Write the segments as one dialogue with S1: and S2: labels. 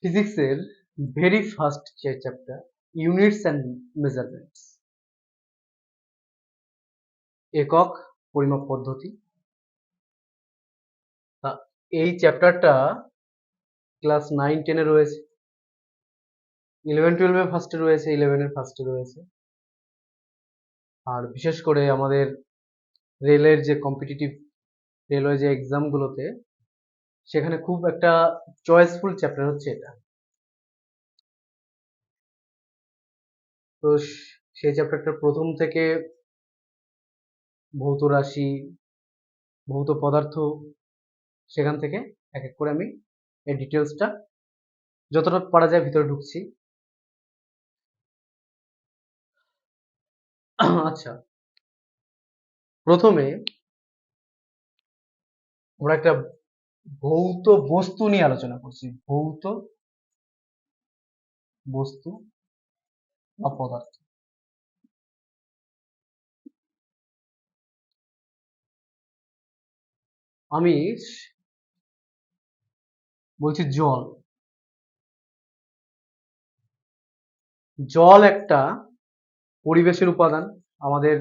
S1: ফিজিক্সের very first যে chapter units and measurements, একক পরিমাপ পদ্ধতি। এই চ্যাপ্টারটা ক্লাস 9-10 রয়েছে, 11-12 ফার্স্টে রয়েছে, 11 ফার্স্টে রয়েছে। আর বিশেষ করে আমাদের রেলের যে কম্পিটিটিভ রেলওয়ে যে এক্সামগুলোতে, সেখানে খুব একটা চয়েসফুল চ্যাপ্টার হচ্ছে এটা। তো সেই চ্যাপ্টারটা প্রথম থেকে ভৌত রাশি, ভৌত পদার্থ, সেখান থেকে এক এক করে আমি এই ডিটেলসটা যতটা পারা যায় ভিতরে ঢুকছি। আচ্ছা, প্রথমে আমরা একটা ভৌত বস্তু নিয়ে আলোচনা করছি। ভৌত বস্তু বা পদার্থ। আমি বলছি জল। জল একটা পরিবেশের উপাদান, আমাদের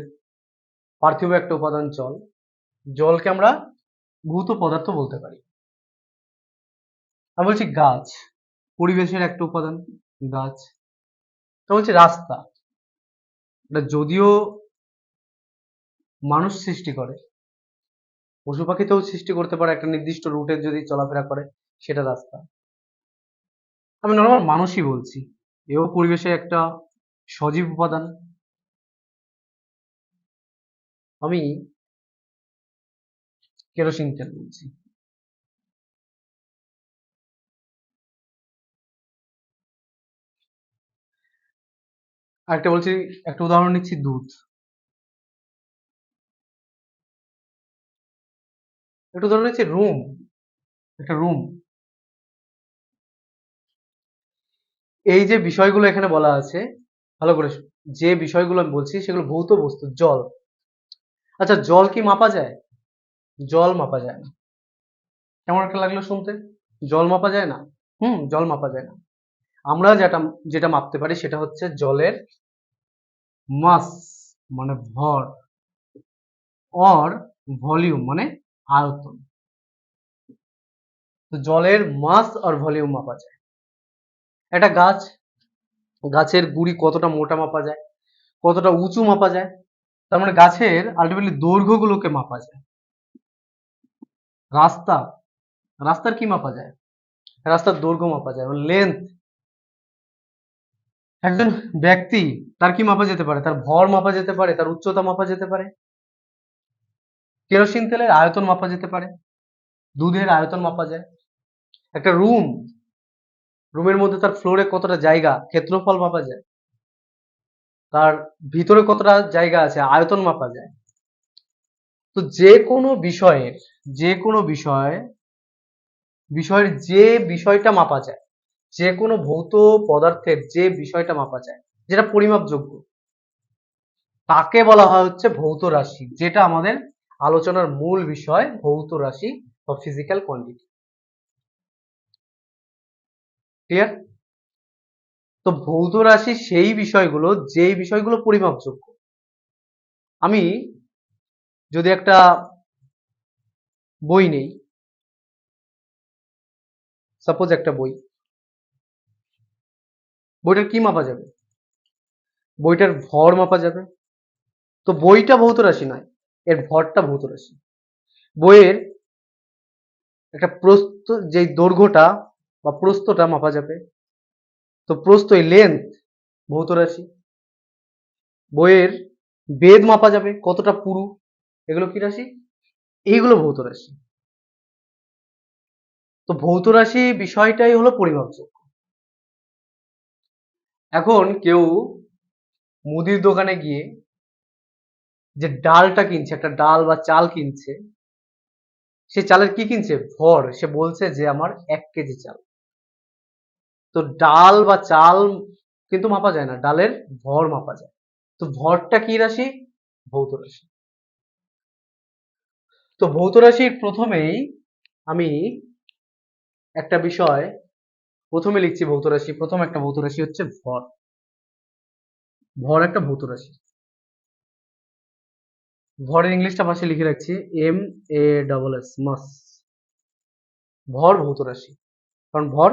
S1: পার্থিব একটা উপাদান জল। জলকে আমরা ভৌত পদার্থ বলতে পারি। আমি বলছি গাছ পরিবেশের একটা উপাদান, গাছ। তো বলছি রাস্তা, এটা যদিও মানুষ সৃষ্টি করে, পশু পাখিতেও সৃষ্টি করতে পারে, একটা নির্দিষ্ট রুটে যদি চলাফেরা করে সেটা রাস্তা। আমি নর্মাল মানুষই বলছি, এও পরিবেশের একটা সজীব উপাদান। আমি কেরোসিন তেল বলছি। আরেকটা বলছি, একটা উদাহরণ নিচ্ছি, দুধ। একটা উদাহরণ নিচ্ছি রুম, একটা রুম। এই যে বিষয়গুলো এখানে বলা আছে, ভালো করে যে বিষয়গুলো আমি বলছি সেগুলো ভৌত বস্তু। জল, আচ্ছা জল কি মাপা যায়? জল মাপা যায় না। কেমন একটা লাগলো শুনতে? জল মাপা যায় না। জল মাপা যায় না। আমরা যেটা যেটা মাপতে পারি সেটা হচ্ছে জলের মাস, মানে ভর, অর ভলিউম মানে আয়তন। তো জলের মাস আর ভলিউম মাপা যায়। একটা গাছ, গাছের গুড়ি কতটা মোটা মাপা যায়, কতটা উঁচু মাপা যায়। তার মানে গাছের আলটিমেটলি দৈর্ঘ্যগুলোকে মাপা যায়। রাস্তা, রাস্তার কি মাপা যায়? রাস্তার দৈর্ঘ্য মাপা যায়, মানে লেন্থ। একজন ব্যক্তি, তার কি মাপা যেতে পারে? তার ভর মাপা যেতে পারে, তার উচ্চতা মাপা যেতে পারে। কেরোসিন তেলের আয়তন মাপা যেতে পারে, দুধের আয়তন মাপা যায়। একটা রুম, রুমের মধ্যে তার ফ্লোরে কতটা জায়গা, ক্ষেত্রফল মাপা যায়। তার ভিতরে কতটা জায়গা আছে, আয়তন মাপা যায়। তো যে কোনো বিষয়ের, যে কোনো বিষয়ের যে বিষয়টা মাপা যায়, যে কোনো ভৌত পদার্থের যে বিষয়টা মাপা যায়, যেটা পরিমাপযোগ্য, তাকে বলা হয় হচ্ছে ভৌত রাশি, যেটা আমাদের আলোচনার মূল বিষয়, ভৌত রাশি বা ফিজিক্যাল কোয়ান্টিটি। ক্লিয়ার? তো ভৌত রাশি সেই বিষয়গুলো, যেই বিষয়গুলো পরিমাপযোগ্য। আমি যদি একটা বই নেই, সাপোজ একটা বই, বইটার কি মাপা যাবে? বইটার ভর মাপা যাবে। তো বইটা ভৌত রাশি নয়, এর ভরটা ভৌত রাশি। বইয়ের একটা প্রস্থ, যে দৈর্ঘ্যটা বা প্রস্থটা মাপা যাবে। তো প্রস্থ, এই লেন্থ ভৌত রাশি। বইয়ের বেধ মাপা যাবে, কতটা পুরু, এগুলো কি রাশি? এইগুলো ভৌত রাশি। তো ভৌত রাশি বিষয়টাই হলো পরিমাপযোগ্য। এখন কেউ মুদির দোকানে গিয়ে যে ডালটা কিনছে, একটা ডাল বা চাল কিনছে, সে চালের কি কিনছে? ভর। সে বলছে যে আমার 1 কেজি চাল। তো ডাল বা চাল কিন্তু মাপা যায় না, ডালের ভর মাপা যায়। তো ভরটা কি রাশি? ভৌত রাশি। তো ভৌত রাশির প্রথমেই আমি একটা বিষয় প্রথমে লিখছি ভৌত রাশি। প্রথম একটা ভৌত রাশি হচ্ছে ভর। ভর একটা ভৌত রাশি। ভরের ইংলিশটা পাশে লিখে রাখছি, MASS, মাস। ভর ভৌত রাশি, কারণ ভর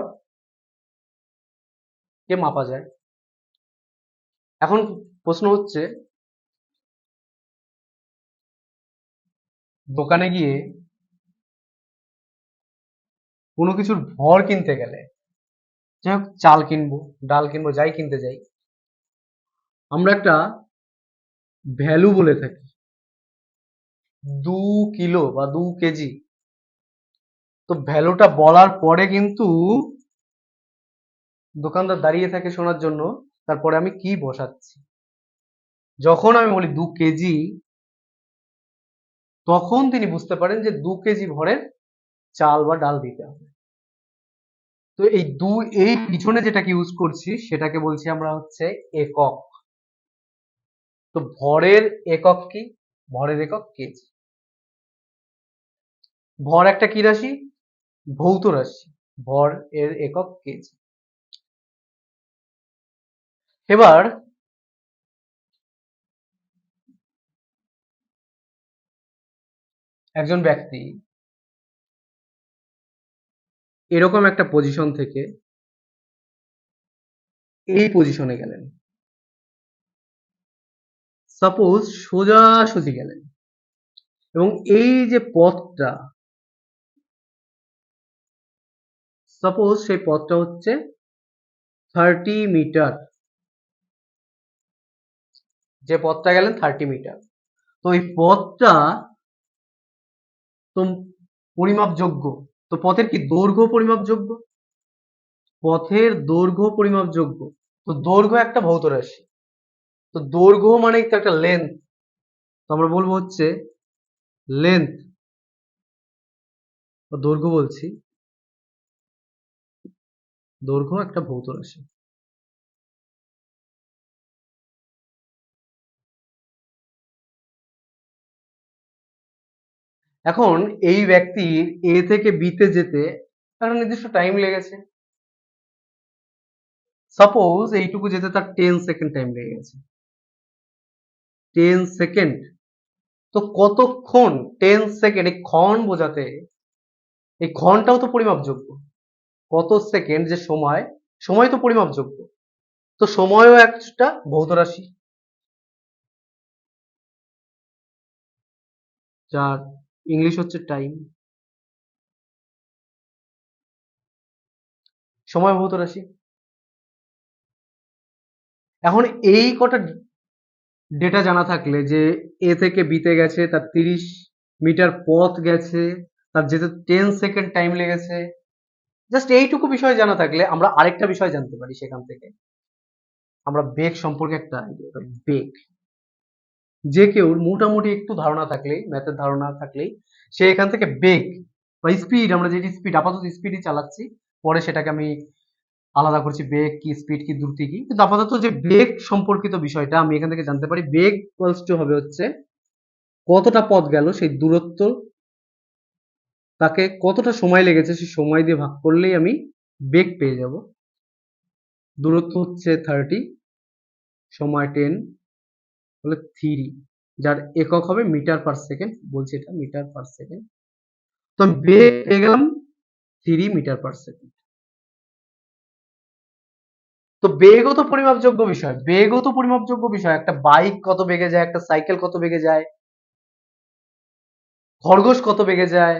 S1: কে মাপা যায়। এখন প্রশ্ন হচ্ছে, দোকানে গিয়ে কোনো কিছুর ভর কিনতে গেলে, যাই হোক চাল কিনবো, ডাল কিনবো, যাই কিনতে যাই, আমরা একটা ভ্যালু বলে থাকি, 2 কিলো বা 2 কেজি। তো ভ্যালুটা বলার পরে কিন্তু দোকানদার দাঁড়িয়ে থাকে শোনার জন্য, তারপরে আমি কি বসাচ্ছি। যখন আমি বলি 2 কেজি, তখন তিনি বুঝতে পারেন যে 2 কেজি ভরের চাল বা ডাল দিতে হবে। তো এই পিছনে যেটাকে ইউজ করছি সেটাকে বলছি আমরা হচ্ছে একক। তো ভরের একক কি? ভরের একক কেজি। ভর একটা কি রাশি? ভৌত রাশি। ভর এর একক কেজি। এবার একজন ব্যক্তি এরকম একটা পজিশন থেকে এই পজিশনে গেলেন, সাপোজ সোজাসুজি গেলেন, এবং এই যে পথটা, সাপোজ সেই পথটা হচ্ছে 30 মিটার। যে পথটা গেলেন 30 মিটার, তো এই পথটা তো পরিমাপযোগ্য। তো পথের কি দৈর্ঘ্য পরিমাপযোগ্য? পথের দৈর্ঘ্য পরিমাপযোগ্য। তো দৈর্ঘ্য একটা ভৌত রাশি। তো দৈর্ঘ্য মানে তো একটা লেন্থ। তো আমরা বলবো হচ্ছে লেন্থ, দৈর্ঘ্য বলছি। দৈর্ঘ্য একটা ভৌত রাশি। এখন এই ব্যক্তির এ থেকে বি তে যেতে একটা নির্দিষ্ট টাইম লেগেছে। সাপোজ এইটুকু যেতে তার 10 সেকেন্ড টাইম লেগে গেছে। 10 সেকেন্ড। তো কতক্ষণ? 10 সেকেন্ড। এই ক্ষণ বোঝাতে, এই ক্ষণটাও তো পরিমাপযোগ্য। কত সেকেন্ড যে সময়, সময় তো পরিমাপযোগ্য। তো সময়ও একটা ভৌত রাশি, যার ইংলিশ হচ্ছে টাইম। সময় ভৌত রাশি। এখন এই কটা ডেটা জানা থাকলে, যে এ থেকে বিতে গেছে, তার 30 মিটার পথ গেছে, তার যেতে 10 সেকেন্ড টাইম লেগেছে, জাস্ট এইটুকু বিষয় জানা থাকলে আমরা আরেকটা বিষয় জানতে পারি সেখান থেকে। আমরা বেগ সম্পর্কে একটা আইডিয়া পাই। বেগ, যে কেউ মোটামুটি একটু ধারণা থাকলেই, ম্যাথের ধারণা থাকলেই, সে এখান থেকে বেগ বা স্পিড, আমরা যেটি স্পিড, আপাতত স্পিডই চালাচ্ছি, পরে সেটাকে আমি আলাদা করছি বেগ কি, স্পিড কি, দ্রুতি কি, কিন্তু আপাতত যে বেগ সম্পর্কিত বিষয়টা আমি এখান থেকে জানতে পারি। বেগ ইকুয়ালস টু হবে হচ্ছে কতটা পথ গেল সেই দূরত্ব, তাকে কতটা সময় লেগেছে সেই সময় দিয়ে ভাগ করলেই আমি বেগ পেয়ে যাব। দূরত্ব হচ্ছে 30, সময় 10, হলে 3, যার একক হবে মিটার পার সেকেন্ড। বলছি এটা মিটার পার সেকেন্ড। তো আমি বেগ পেয়ে গেলাম 3 মিটার পার সেকেন্ড। তো বেগও তো পরিমাপযোগ্য বিষয়, বেগও তো পরিমাপযোগ্য বিষয়। একটা বাইক কত বেগে যায়, একটা সাইকেল কত বেগে যায়, খরগোশ কত বেগে যায়,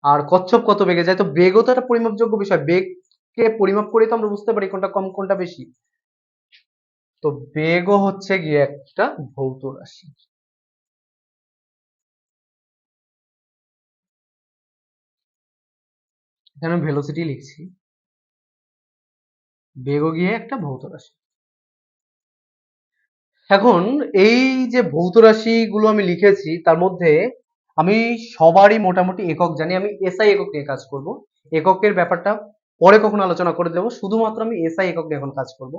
S1: আর কচ্ছপ কত বেগে যায়। তো বেগও তো একটা পরিমাপযোগ্য বিষয়। বেগকে পরিমাপ করে তো আমরা বুঝতে পারি কোনটা কম কোনটা বেশি। তো বেগও হচ্ছে গিয়ে একটা ভৌত রাশি। এখানে ভেলোসিটি লিখছি, বেগও গিয়ে একটা ভৌত রাশি। এখন এই যে ভৌত রাশি গুলো আমি লিখেছি, তার মধ্যে আমি সবারই মোটামুটি একক জানি। আমি এসআই একক নিয়ে কাজ করব। এককের ব্যাপারটা পরে কখনো আলোচনা করে দেবো, শুধুমাত্র আমি এসআই একক নিয়ে এখন কাজ করব।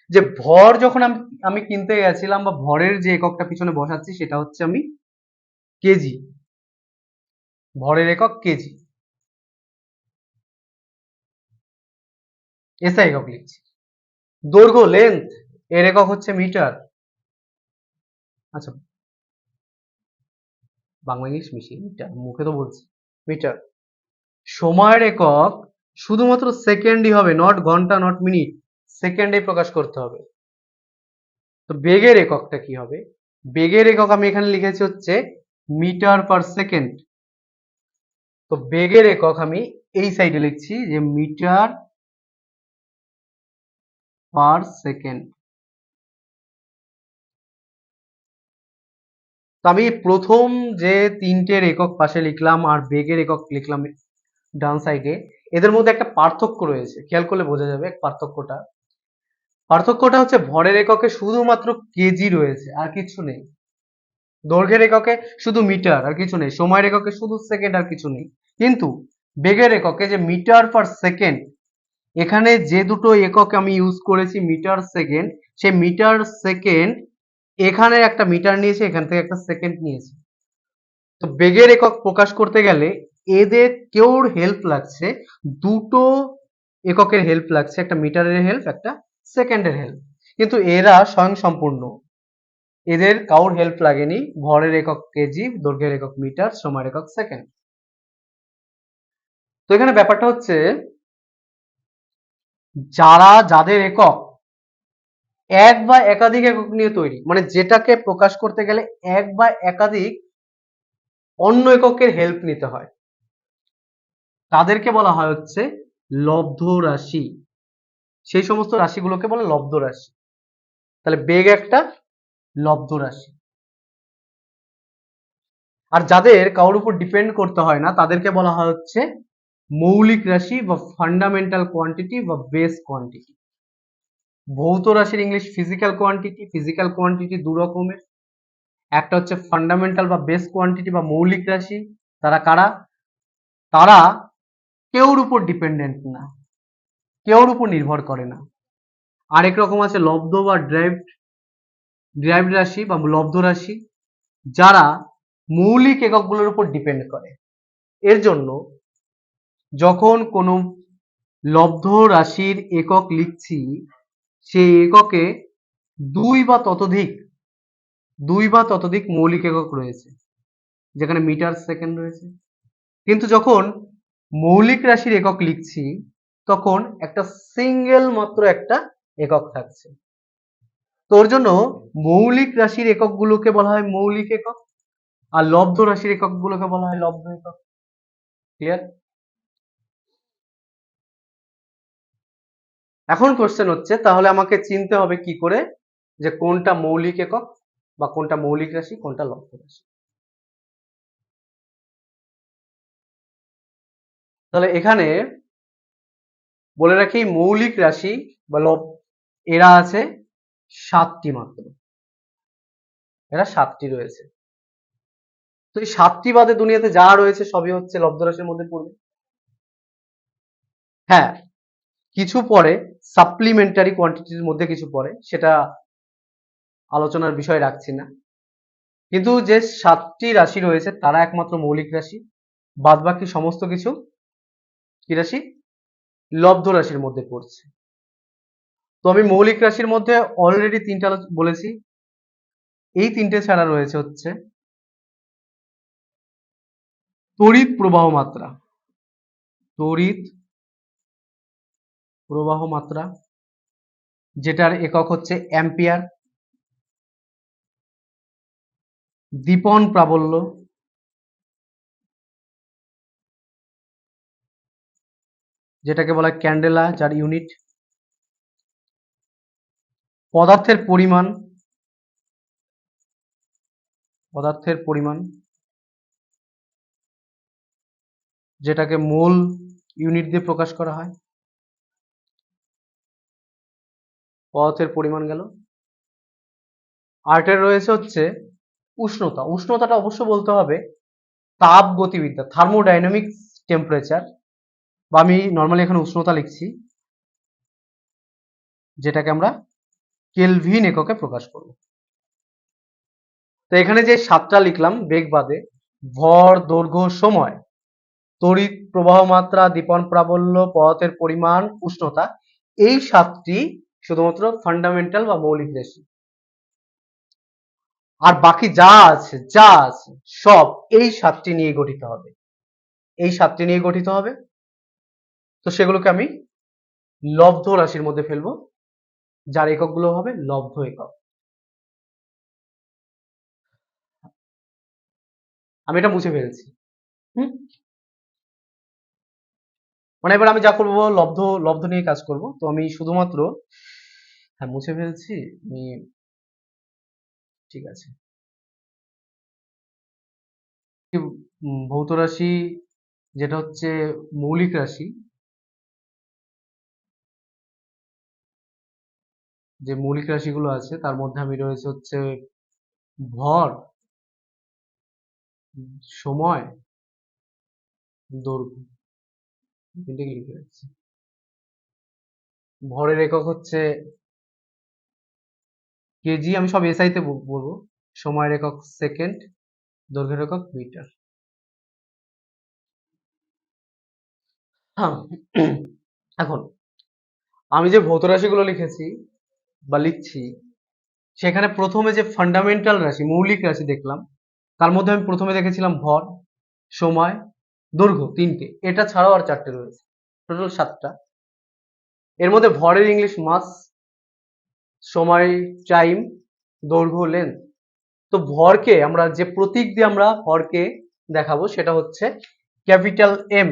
S1: যে ভর যখন আমি আমি কিনতে গেছিলাম, বা ভরের যে এককটা পিছনে বসাচ্ছি সেটা হচ্ছে আমি কেজি। ভরের একক কেজি। এসআই একক লিখছি। দৈর্ঘ্য লেন্থ এর একক হচ্ছে মিটার। আচ্ছা, বাংলা ইংলিশ মিশিয়ে মিটার, মুখে তো বলছি মিটার। সময়ের একক শুধুমাত্র সেকেন্ডই হবে, নট ঘন্টা, নট মিনিট, সেকেন্ডে প্রকাশ করতে হবে। তো বেগের এককটা কি হবে? বেগের একক আমি এখানে লিখেছি হচ্ছে মিটার পার সেকেন্ড। তো বেগের একক আমি এই সাইডে লিখছি যে মিটার পার সেকেন্ড। তো আমি প্রথম যে তিনটের একক পাশে লিখলাম আর বেগের একক লিখলাম ডান সাইডে, এদের মধ্যে একটা পার্থক্য রয়েছে, খেয়াল করলে বোঝা যাবে পার্থক্যটা হচ্ছে ভরের এককে শুধুমাত্র কেজি রয়েছে, আর কিছু নেই। দৈর্ঘ্যের এককে শুধু মিটার, আর কিছু নেই। সময়ের এককে শুধু সেকেন্ড, আর কিছু নেই। কিন্তু বেগের এককে যে মিটার পার সেকেন্ড, এখানে যে দুটো একক আমি ইউজ করেছি মিটার সেকেন্ড, সেই মিটার সেকেন্ড এখানে একটা মিটার নিয়েছে, এখান থেকে একটা সেকেন্ড নিয়েছে। তো বেগের একক প্রকাশ করতে গেলে এদের কেউর হেল্প লাগছে, দুটো এককের হেল্প লাগছে, একটা মিটারের হেল্প, একটা সেকেন্ডের হেল্প। কিন্তু এরা স্বয়ংসম্পূর্ণ, এদের কাউর হেল্প লাগেনি। ভরের একক কেজি, দৈর্ঘ্যের একক মিটার, সময়ের একক সেকেন্ড। তো এখানে ব্যাপারটা হচ্ছে যাদের একক এক বা একাধিক একক নিয়ে তৈরি, মানে যেটাকে প্রকাশ করতে গেলে এক বা একাধিক অন্য এককের হেল্প নিতে হয়, তাদেরকে বলা হয় হচ্ছে লব্ধ রাশি। সেই সমস্ত রাশিগুলোকে বলে লব্ধ রাশি। তাহলে বেগ একটা লব্ধ রাশি। আর যাদের কারোর উপর ডিপেন্ড করতে হয় না, তাদেরকে বলা হয় হচ্ছে মৌলিক রাশি বা ফান্ডামেন্টাল কোয়ান্টিটি বা বেস কোয়ান্টিটি। ভৌত রাশির English physical quantity. Physical quantity দু রকমের, একটা হচ্ছে ফান্ডামেন্টাল বা বেস কোয়ান্টিটি বা মৌলিক রাশি। তারা কারা? তারা কেউর উপর ডিপেন্ডেন্ট না, কেউর উপর নির্ভর করে না। আরেক রকম আছে লব্ধ বা ড্রাইভড রাশি বা লব্ধ রাশি, যারা মৌলিক এককগুলোর উপর ডিপেন্ড করে। এর জন্য যখন কোনো লব্ধ রাশির একক লিখছি, সেই এককে দুই বা ততোধিক মৌলিক একক রয়েছে, যেখানে মিটার সেকেন্ড রয়েছে। কিন্তু যখন মৌলিক রাশির একক লিখছি, তখন একটা সিঙ্গেল মাত্র একটা একক থাকছে। তোর জন্য মৌলিক রাশির এককগুলোকে বলা হয় মৌলিক একক, আর লব্ধ রাশির এককগুলোকে বলা হয় লব্ধ একক। ক্লিয়ার? এখন কোশ্চেন হচ্ছে, তাহলে আমাকে চিনতে হবে কি করে যে কোনটা মৌলিক একক বা কোনটা মৌলিক রাশি, কোনটা লব্ধ রাশি। তাহলে এখানে বলে রাখি, মৌলিক রাশি বা এরা আছে 7টি মাত্র, এরা 7টি রয়েছে। তো এই 7টি বাদে দুনিয়াতে যা রয়েছে সবই হচ্ছে লব্ধ রাশির মধ্যে পড়বে। হ্যাঁ, কিছু পরে সাপ্লিমেন্টারি কোয়ান্টিটির মধ্যে কিছু পড়ে, সেটা আলোচনার বিষয় রাখছি না। কিন্তু যে 7টি রাশি রয়েছে তারা একমাত্র মৌলিক রাশি, বাদ বাকি সমস্ত কিছু কি রাশি? লব্ধ রাশির মধ্যে পড়ছে। তো আমি মৌলিক রাশির মধ্যে অলরেডি 3টা বলেছি। এই 3টে ছাড়া রয়েছে হচ্ছে তড়িৎ প্রবাহ মাত্রা। তড়িৎ প্রবাহ মাত্রা, যেটার একক হচ্ছে অ্যাম্পিয়ার। দীপন প্রাবল্য, যেটাকে বলা হয় ক্যান্ডেলা, যার ইউনিট। পদার্থের পরিমাণ, যেটাকে মোল ইউনিট দিয়ে প্রকাশ করা হয়। পদার্থের পরিমাণ গেল। আরেকটা রয়েছে হচ্ছে উষ্ণতা। উষ্ণতাটা অবশ্য বলতে হবে তাপ গতিবিদ্যা, থার্মোডাইনামিক্স টেম্পারেচার, বা আমি নর্মালি এখানে উষ্ণতা লিখছি, যেটাকে আমরা কেলভিন এককে প্রকাশ করব। তো এখানে যে 7টা লিখলাম বেগ বাদে, ভর, দৈর্ঘ্য, সময়, তড়িৎ প্রবাহ মাত্রা, দীপন প্রাবল্য, পদার্থের পরিমাণ, উষ্ণতা, এই 7টি শুধুমাত্র ফান্ডামেন্টাল বা মৌলিক রাশি, আর বাকি যা আছে সব এই 7টি নিয়ে গঠিত হবে, এই 7টি নিয়ে গঠিত হবে। তো সেগুলোকে আমি লব্ধ রাশির মধ্যে ফেলবো, যার এককগুলো হবে লব্ধ একক। আমি এটা মুছে ফেলছি। মানে এবার আমি যা করবো লব্ধ নিয়ে কাজ করব। তো আমি শুধুমাত্র, হ্যাঁ মুছে ফেলছি আমি, ঠিক আছে। ভৌত রাশি যেটা হচ্ছে মৌলিক রাশি, যে মৌলিক রাশিগুলো আছে তার মধ্যে আমি রয়েছে হচ্ছে ভর, সময়, দৈর্ঘ্য, তিনটেকে লিখে রাখছি। ভরের একক হচ্ছে কেজি, আমি সব এসআই তে বলবো। সময়ের একক সেকেন্ড, দৈর্ঘ্যের একক মিটার। হ্যাঁ, এখন আমি যে ভৌত রাশিগুলো লিখেছি বা লিখছি, সেখানে প্রথমে যে ফান্ডামেন্টাল রাশি মৌলিক রাশি দেখলাম, তার মধ্যে আমি প্রথমে দেখেছিলাম ভর, সময়, দৈর্ঘ্য, তিনটে। এটা ছাড়াও আর 4টে রয়েছে, টোটাল 7টা। এর মধ্যে ভরের ইংলিশ মাস, সময় টাইম, দৈর্ঘ্য লেন্থ। তো ভরকে আমরা যে প্রতীক দিয়ে আমরা ভরকে দেখাবো সেটা হচ্ছে ক্যাপিটাল এম,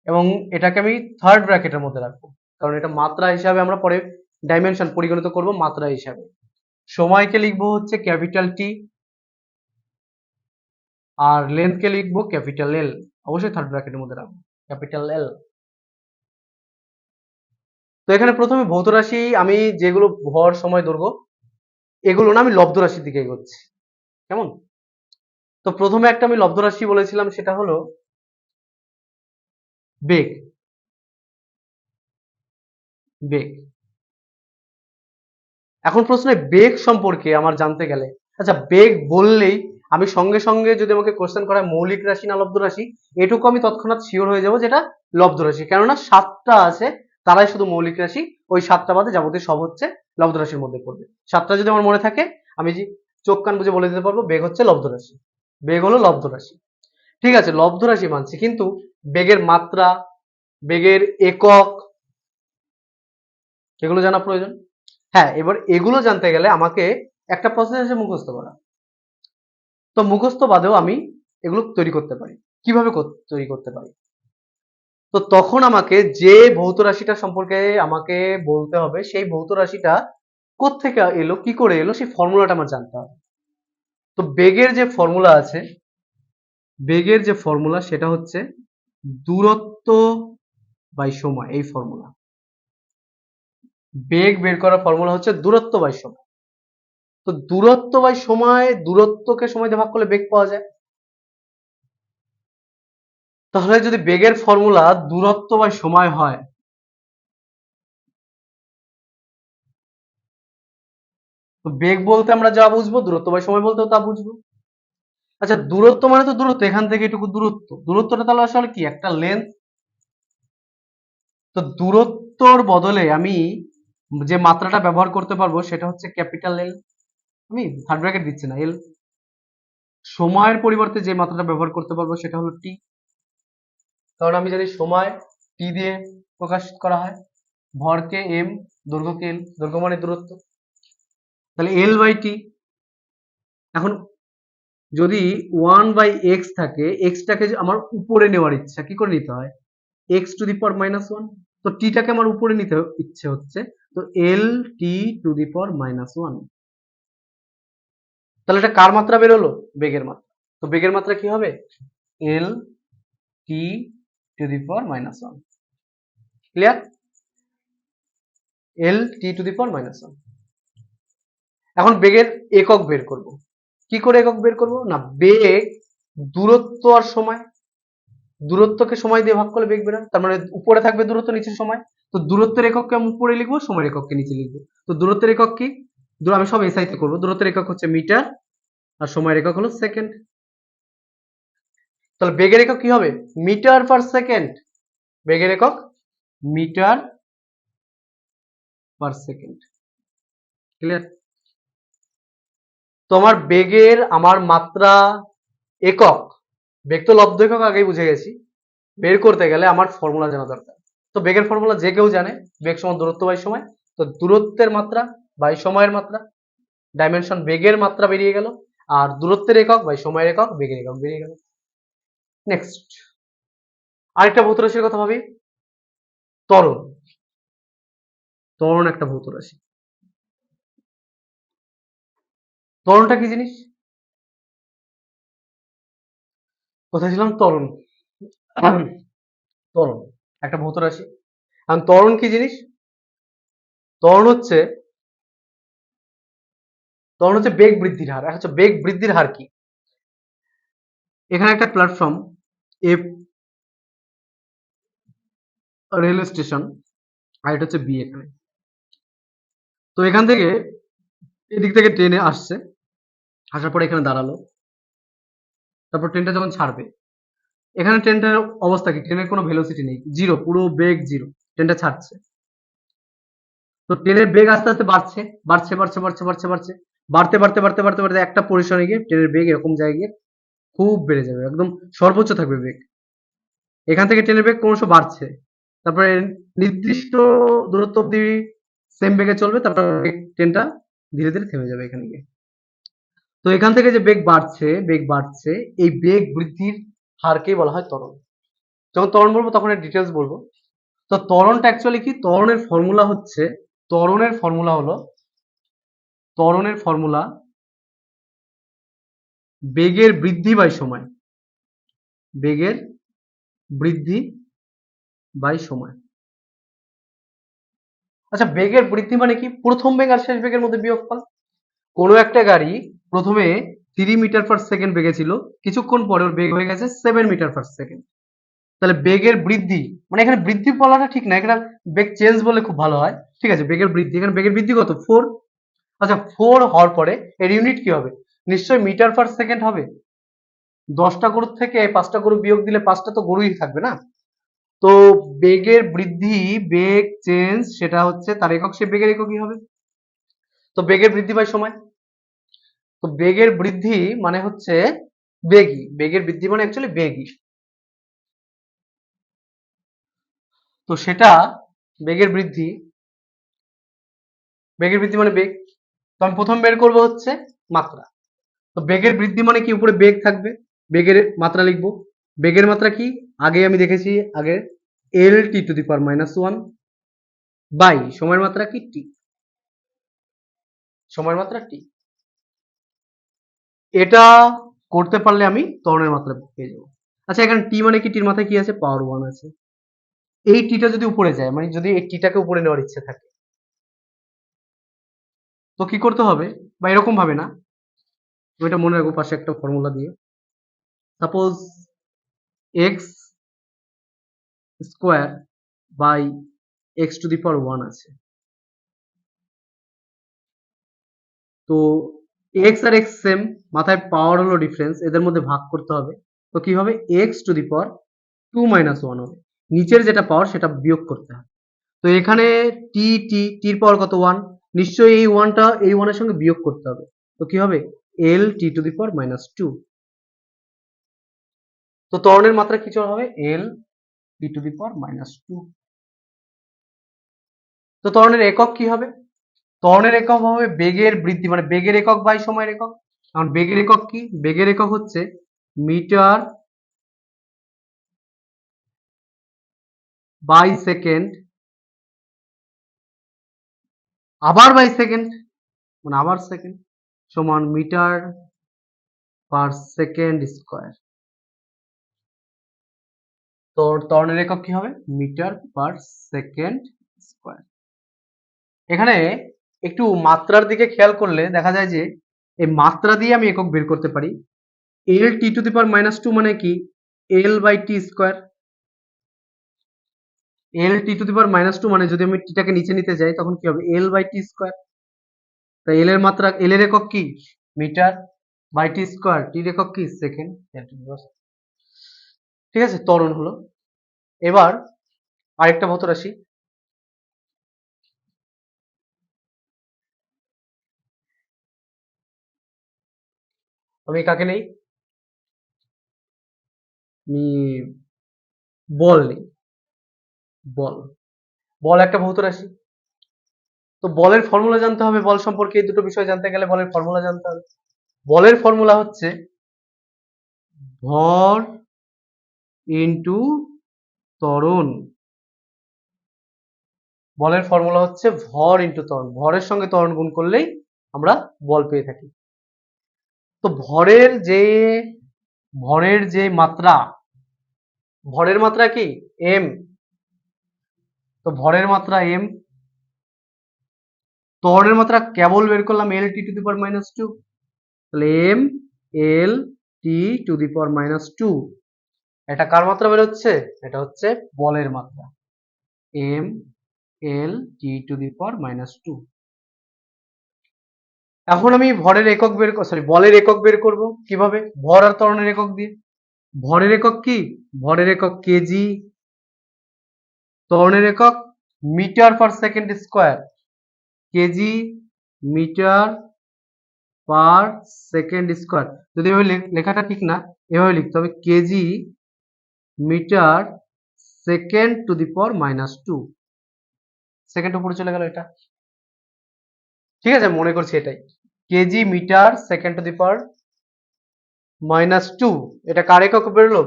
S1: এবং এটাকে আমি থার্ড ব্র্যাকেটের মধ্যে রাখবো, কারণ এটা মাত্রা হিসাবে আমরা পরে ডাইমেনশন পরিগণিত করব মাত্রা হিসাবে। সময়কে লিখবো হচ্ছে ক্যাপিটাল টি, আর লেন্থকে লিখবো ক্যাপিটাল এল, অবশ্যই থার্ড ব্র্যাকেটের মধ্যে রাখবো ক্যাপিটাল এল। তো এখানে প্রথমে ভৌত রাশি আমি যেগুলো ভর, সময়, দৈর্ঘ্য, এগুলো না আমি লব্ধ রাশির দিকে এগোচ্ছি, কেমন? তো প্রথমে একটা আমি লব্ধ রাশি বলেছিলাম, সেটা হলো বেগ। বেগ, এখন প্রশ্নে বেগ সম্পর্কে আমার জানতে গেলে, আচ্ছা বেগ বললেই আমি সঙ্গে সঙ্গে যদি আমাকে কোশ্চেন করা হয় মৌলিক রাশি না লব্ধ রাশি, এটুকু আমি তৎক্ষণাৎ শিওর হয়ে যাব যেটা লব্ধ রাশি, কেননা 7টা আছে তারাই শুধু মৌলিক রাশি, ওই 7টা বাদে যাবতীয় সব হচ্ছে লব্ধ রাশির মধ্যে পড়বে। 7টা যদি আমার মনে থাকে আমি যে চোখ কান বুঝে বলে দিতে পারবো বেগ হচ্ছে লব্ধ রাশি, বেগ হলো লব্ধ রাশি। ঠিক আছে, লব্ধ রাশি মানছি, কিন্তু বেগের মাত্রা, বেগের একক, এগুলো জানা প্রয়োজন। হ্যাঁ, এবার এগুলো জানতে গেলে আমাকে একটা প্রসেস আছে মুখস্থ করা। তো মুখস্থ বাদেও আমি এগুলো তৈরি করতে পারি। কিভাবে তৈরি করতে পারি? তো তখন আমাকে যে ভৌত রাশিটা সম্পর্কে আমাকে বলতে হবে, সেই ভৌত রাশিটা কোত্থেকে এলো, কি করে এলো, সেই ফর্মুলাটা আমার জানতে হবে। তো বেগের যে ফর্মুলা আছে, বেগের যে ফর্মুলা সেটা হচ্ছে দূরত্ব বাই সময়। এই ফর্মুলা, বেগ বের করার ফর্মুলা হচ্ছে দূরত্ব বাই সময়। তো দূরত্ব বাই সময়, দূরত্বকে সময় দিয়ে ভাগ করলে বেগ পাওয়া যায়। তাহলে যদি বেগের ফর্মুলা দূরত্ব বাই সময় হয়, তো বেগ বলতে আমরা যা বুঝবো, দূরত্ব বাই সময় বলতেও তা বুঝবো। আচ্ছা, দূরত্ব মানে তো দূরত্ব, এখান থেকে এটুকু দূরত্ব, দূরত্বটা তাহলে আসলে কি, একটা লেন্থ। তো দূরত্বর বদলে আমি যে মাত্রাটা ব্যবহার করতে পারবো সেটা হচ্ছে ক্যাপিটাল এল, আমি থার্ড ব্র্যাকেট দিচ্ছি না, এল। সময়ের পরিবর্তে যে মাত্রাটা ব্যবহার করতে পারবো সেটা হলো টি, কারণ আমি জানি সময় টি দিয়ে প্রকাশ করা হয়, ভরকে এম, দৈর্ঘ্যকে এল, দৈর্ঘ্য মানে দূরত্ব, তাহলে এল বাই টি। এখন যদি 1/x থাকে, এক্সটাকে আমার উপরে নেওয়ার ইচ্ছা, কি করে নিতে হয়, x⁻⁻1। তো টিটাকে আমার উপরে নিতে ইচ্ছে হচ্ছে, তো এল টি টু দি পাওয়ার -1। তাহলে এটা কার মাত্রা বেরোলো, বেগের মাত্রা। তো বেগের মাত্রা কি হবে, L T to the power -1। Clear, L T to the power -1। এখন বেগের একক বের করব। কি করে একক বের করব না, বেগ দূরত্ব আর সময়, দূরত্বকে সময় দিয়ে ভাগ করলে বেগ বেরোয়, তার মানে উপরে থাকবে দূরত্ব, নিচে সময়। তো দূরত্বের একককে আমি উপরে লিখবো, সময়ের একককে নিচে লিখবো। তো দূরত্বের একক কি, আমি সব এসআই তে করবো। দূরত্বের একক হচ্ছে মিটার, আর সময়ের একক হলো সেকেন্ড। তাহলে বেগের একক কি হবে, মিটার পার সেকেন্ড। বেগের একক মিটার পার সেকেন্ড। ক্লিয়ার? তো আমার বেগের আমার মাত্রা একক, বেগ তো লব্ধ একক আগেই বুঝে গেছি, বের করতে গেলে আমার ফর্মুলা জানা দরকার। তো বেগের ফর্মুলা যে কেউ জানে, বেগ সমান দূরত্ব বাই সময়। তো দূরত্বের মাত্রা বাই সময়ের মাত্রা, ডাইমেনশন বেগের মাত্রা বেরিয়ে গেল, আর দূরত্বের একক বাই সময়ের একক বেগের একক বেরিয়ে গেল। নেক্সট আরেকটা ভৌত রাশির কথা ভাবি, ত্বরণ। ত্বরণ একটা ভৌত রাশি। ত্বরণটা কি জিনিস? কোথায় ছিলাম? ত্বরণ। ত্বরণ একটা ভৌত রাশি। এখন ত্বরণ কি জিনিস? ত্বরণ হচ্ছে বেগ বৃদ্ধির হার। আচ্ছা, বেগ বৃদ্ধির হার কি? এখানে একটা প্ল্যাটফর্ম এফ, রেলওয়ে স্টেশন, আর এটা হচ্ছে বি এখানে। তো এখান থেকে এদিক থেকে ট্রেনে আসছে, আসার পরে এখানে দাঁড়ালো, তারপর ট্রেনটা যখন ছাড়বে, এখানে ট্রেনটার অবস্থা কি? ট্রেনের কোনো ভেলোসিটি নেই, জিরো, পুরো বেগ জিরো, ট্রেনটা ছাড়ছে। তো ট্রেনের বেগ আস্তে আস্তে বাড়ছে, বাড়ছে বাড়ছে বাড়ছে বাড়ছে বাড়ছে, বাড়তে বাড়তে বাড়তে বাড়তে বাড়তে একটা পজিশনে গিয়ে ট্রেনের বেগ এরকম জায়গায় খুব বেড়ে যাবে, একদম সর্বোচ্চ থাকবে বেগ। এখান থেকে ট্রেনের বেগ ক্রমশ বাড়ছে, তারপরে নির্দিষ্ট দূরত্ব অব্দি সেম বেগে চলবে, তারপর ট্রেনটা ধীরে ধীরে থেমে যাবে এখানে গিয়ে। তো এখান থেকে যে বেগ বাড়ছে, বেগ বাড়ছে, এই বেগ বৃদ্ধির হারকেই বলা হয় ত্বরণ। যখন ত্বরণ বলবো তখন এর ডিটেলস বলবো। তো ত্বরণটা অ্যাকচুয়ালি কি? ত্বরণের ফর্মুলা হচ্ছে, ত্বরণের ফর্মুলা হলো, ত্বরণের ফর্মুলা বেগের বৃদ্ধি বাই সময়। বেগের বৃদ্ধি বাই সময়। আচ্ছা, বেগের বৃদ্ধি মানে কি? প্রথম বেগ আর শেষ বেগের মধ্যে বিয়োগফল। কোনো একটা গাড়ি প্রথমে 3 মিটার পার সেকেন্ড বেগে ছিল, কিছুক্ষণ পরে ওর বেগ হয়ে গেছে 7 মিটার পার সেকেন্ড। তাহলে বেগের বৃদ্ধি মানে, এখানে বৃদ্ধি বলাটা ঠিক না, এখানে বেগ চেঞ্জ বলে খুব ভালো হয়। ঠিক আছে, বেগের বৃদ্ধি, এখানে বেগের বৃদ্ধি কত? 4। আচ্ছা, 4 হওয়ার পরে এর ইউনিট কি হবে? নিশ্চয়ই মিটার পার সেকেন্ড হবে। 10টা গরুর থেকে 5টা গরু বিয়োগ দিলে 5টা তো গরুই থাকবে না। তো বেগের বৃদ্ধি, বেগ চেঞ্জ, সেটা হচ্ছে তার একক, সে বেগের এককই হবে। তো বেগের বৃদ্ধি বাই সময়। তো বেগের বৃদ্ধি মানে হচ্ছে বেগই, বেগের বৃদ্ধি মানে অ্যাকচুয়ালি বেগই। তো সেটা বেগের বৃদ্ধি, বেগের বৃদ্ধি মানে বেগ। তো আমি প্রথম বের করবো হচ্ছে মাত্রা। তো বেগের বৃদ্ধি মানে কি? উপরে বেগ থাকবে, বেগের মাত্রা লিখবো। বেগের মাত্রা কি? আগে আমি দেখেছি, আগে এল T to the power -1 by সময়ের মাত্রা কি? টি। সময়ের মাত্রা টি। এটা করতে পারলে আমি ত্বরণের মাত্রা পেয়ে যাবো। আচ্ছা, এখানে টি মানে কি? টির মাথায় কি আছে? পাওয়ার 1 আছে। এই টিটা যদি উপরে যায়, মানে যদি এই টিটাকে উপরে নেওয়ার ইচ্ছে থাকে, তো কি করতে হবে? বা এরকম ভাবে না, ওইটা মনে রাখবো পাশে একটা ফর্মুলা দিয়ে। Suppose X square by X to the power 1 আছে। তো এক্স আর এক্স সেম, মাথায় পাওয়ার হলো ডিফারেন্স, এদের মধ্যে ভাগ করতে হবে। তো কি হবে? এক্স টু দি পাওয়ার 2 - 1 হবে। নিচের যেটা পাওয়ার সেটা বিয়োগ করতে হবে। তো এখানে টি, টির পাওয়ার কত? 1। নিশ্চয়ই এই 1টা এই 1 এর সঙ্গে বিয়োগ করতে হবে। তো কি হবে? L T to the power -2। তো ত্বরণের মাত্রা কি হবে? L T to the power -2। তো ত্বরণের একক কি হবে? ত্বরণের একক হবে বেগের বৃদ্ধি, মানে বেগের একক বাই সময়ের একক। কারণ বেগের একক কি? বেগের একক হচ্ছে মিটার বাই সেকেন্ড, আবার বাই সেকেন্ড, মানে আবার সেকেন্ড, সমান মিটার পার সেকেন্ড স্কোয়ার। তো ত্বরণের একক কি হবে? Metre per second square. এখানে একটু মাত্রার দিকে খেয়াল করলে দেখা যায় যে এই মাত্রা দিয়ে আমি একক বের করতে পারি। এল টি টু দি পাওয়ার -2 মানে কি? L by T square. L T to the power -2 মানে যদি আমি টিটাকে নিচে নিতে যাই তখন কি হবে? L by T square. তাই এল এর মাত্রা, এল এর একক কি? মিটার বাই টি স্কোয়ার, টির একক কি? সেকেন্ড। ঠিক আছে, ত্বরণ হলো। এবার আরেকটা ভৌত রাশি, আমি কাকে নেই? আমি বল নেই। বল বল একটা ভৌত রাশি। তো বলের ফর্মুলা জানতে হবে, বল সম্পর্কে এই দুটো বিষয় জানতে গেলে বলের ফর্মুলা জানতে হবে। বলের ফর্মুলা হচ্ছে ভর ইনটু ত্বরণ। বলের ফর্মুলা হচ্ছে ভর ইনটু ত্বরণ। ভরের সঙ্গে ত্বরণ গুণ করলেই আমরা বল পেয়ে থাকি। তো ভরের যে মাত্রা, ভরের মাত্রা কি এম। তো ভরের মাত্রা এম, ত্বরণের মাত্রা কেবল বের করলাম L T to the power minus two. তাহলে M L T to the power minus two. এটা কার মাত্রা বেরোচ্ছে? এটা হচ্ছে বলের মাত্রা, M L T to the power minus two. এখন আমি ভরের একক বলের একক বের করব কিভাবে? ভর আর ত্বরণের একক দিয়ে। ভরের একক কি? ভরের একক কেজি, ত্বরণের একক metre per second square. KG metre per second square. যদি এভাবে লেখাটা ঠিক না, এভাবে লিখতে হবে KG metre second to the power minus two. Second উপরে চলে গেল এটা, ঠিক আছে, মনে করছি এটাই। KG metre second to the power minus two. এটা কার একক বেরোলো?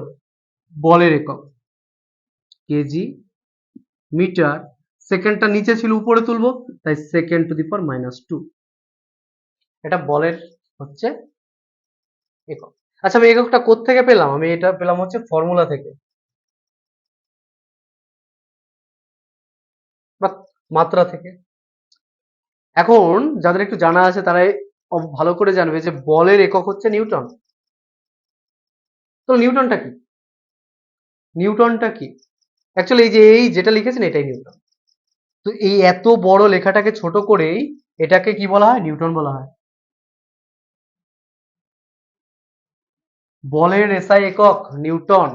S1: বলের একক। কেজি মিটার, সেকেন্ডটা নিচে ছিল উপরে তুলবো, তাই second to the power minus two. এটা বলের হচ্ছে একক। আচ্ছা, আমি এককটা কোত্থেকে পেলাম? আমি এটা পেলাম হচ্ছে ফর্মুলা থেকে বা মাত্রা থেকে। এখন যাদের একটু জানা আছে তারা ভালো করে জানবে যে বলের একক হচ্ছে নিউটন। তো নিউটনটা কি? নিউটনটা কি? অ্যাকচুয়ালি এই যেটা লিখেছেন এটাই নিউটন। তো এই এত বড় লেখাটাকে ছোট করেই এটাকে কি বলা হয়? নিউটন বলা হয়। বলের এসআই একক নিউটন।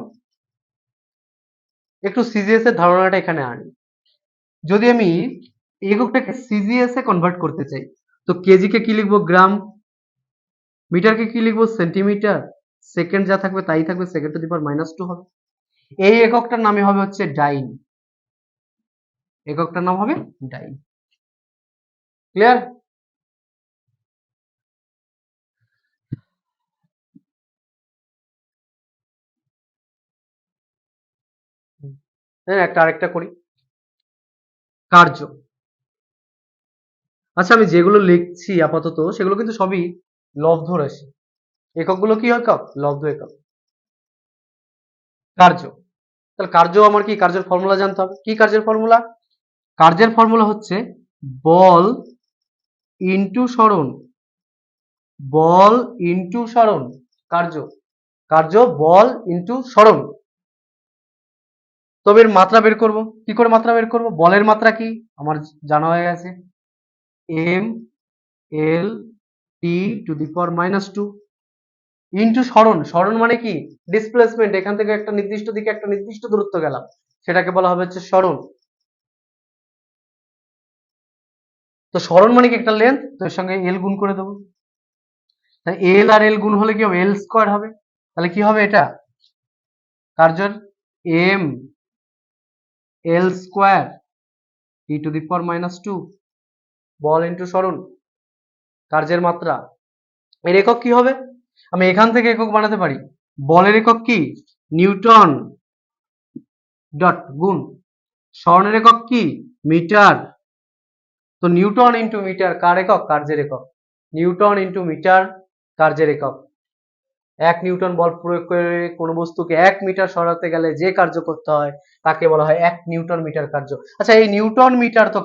S1: একটু সিজিএস এর ধারণাটা এখানে আনি। যদি আমি এককটাকে সিজিএস এ কনভার্ট করতে চাই, তো কেজি কে কি লিখবো? গ্রাম। মিটারকে কি লিখবো? সেন্টিমিটার। সেকেন্ড যা থাকবে তাই থাকবে, second to the power minus two হবে। এই এককটার নামে হবে হচ্ছে ডাইন। এককটার নাম হবে ডাইন। ক্লিয়ার? একটা আরেকটা করি, কার্য। আচ্ছা, আমি যেগুলো লিখছি আপাতত সেগুলো কিন্তু সবই লব্ধ রাশি। এককগুলো কি একক? লব্ধ একক। কার্য, তাহলে কার্য আমার কি? কার্যের ফর্মুলা জানতে হবে। কি কার্যের ফর্মুলা? কার্যের ফর্মুলা হচ্ছে বল ইনটু সরণ। বল ইনটু সরণ। কার্য, কার্য বল ইনটু সরণ। তবে এর মাত্রা বের করব। কি করে মাত্রা বের করব? বলের মাত্রা কি আমার জানা হয়ে গেছে, M L T to the power minus two into সরণ। সরণ মানে কি? ডিসপ্লেসমেন্ট। এখান থেকে একটা নির্দিষ্ট দিকে একটা নির্দিষ্ট দূরত্ব গেলাম, সেটাকে বলা হবে হচ্ছে সরণ। তো সরণ মানে কি? একটা লেন্থ, তো এর সঙ্গে এল গুণ করে দেবো। তাই এল আর এল গুণ হলে কি হবে? এল স্কোয়ার হবে। তাহলে কি হবে এটা? কার্যের M L square T to the power minus two. বল ইনটু সরণ, কার্যের মাত্রা। এর একক কি হবে? আমি এখান থেকে একক বানাতে পারি। বলের একক কি? নিউটন ডট গুণ সরণের একক কি? মিটার। তো নিউটন ইন্টু মিটার কার একক? কার্যের একক। নিউটন ইন্টু মিটার কার্যের একক। 1 নিউটন বল প্রয়োগ করে কোনো বস্তুকে 1 মিটার সরাতে গেলে যে কার্য করতে হয় তাকে বলা হয় 1 নিউটন মিটার কার্য। আচ্ছা, এই নিউটন মিটার তো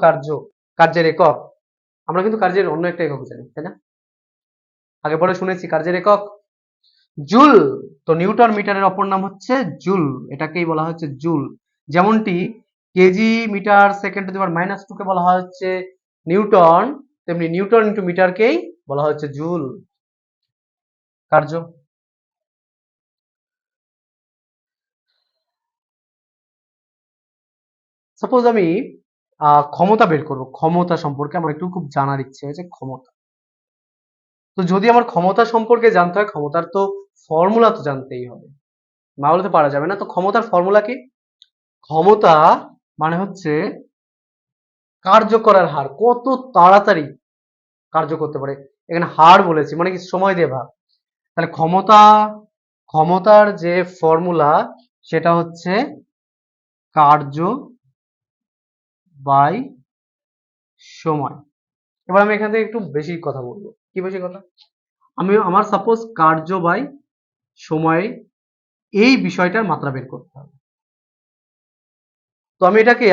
S1: কার্যের একক। আমরা কিন্তু কার্যের অন্য একটা একক জানি, তাই না? আগে পরে শুনেছি কার্যের একক জুল। তো নিউটন মিটারের অপর নাম হচ্ছে জুল, এটাকেই বলা হচ্ছে জুল। যেমনটি kg metre second to the power minus two কে বলা হচ্ছে নিউটন, তেমনি নিউটন ইন্টু মিটারকেই বলা হচ্ছে জুল। কার্য। সাপোজ আমি ক্ষমতা বের করব, ক্ষমতা সম্পর্কে আমার একটু খুব জানার ইচ্ছে হয়েছে। ক্ষমতা, তো যদি আমার ক্ষমতা সম্পর্কে জানতে হয়, ক্ষমতার তো ফর্মুলা তো জানতেই হবে, না হলে তো পারা যাবে না। তো ক্ষমতার ফর্মুলা কি? ক্ষমতা মানে হচ্ছে কার্য করার হার, কত তাড়াতাড়ি কার্য করতে পারে। এখানে হার বলেছি মানে কি, সময় দিয়ে ভাগ। তাহলে ক্ষমতার যে ফর্মুলা সেটা হচ্ছে কার্য বাই সময়। এবার আমি এখান থেকে একটু বেশি কথা বলবো। কি বেশি কথা? আমার সাপোজ কার্য বাই সময়, এই বিষয়টার মাত্রা বের করতে হবে। তো আমি এটাকে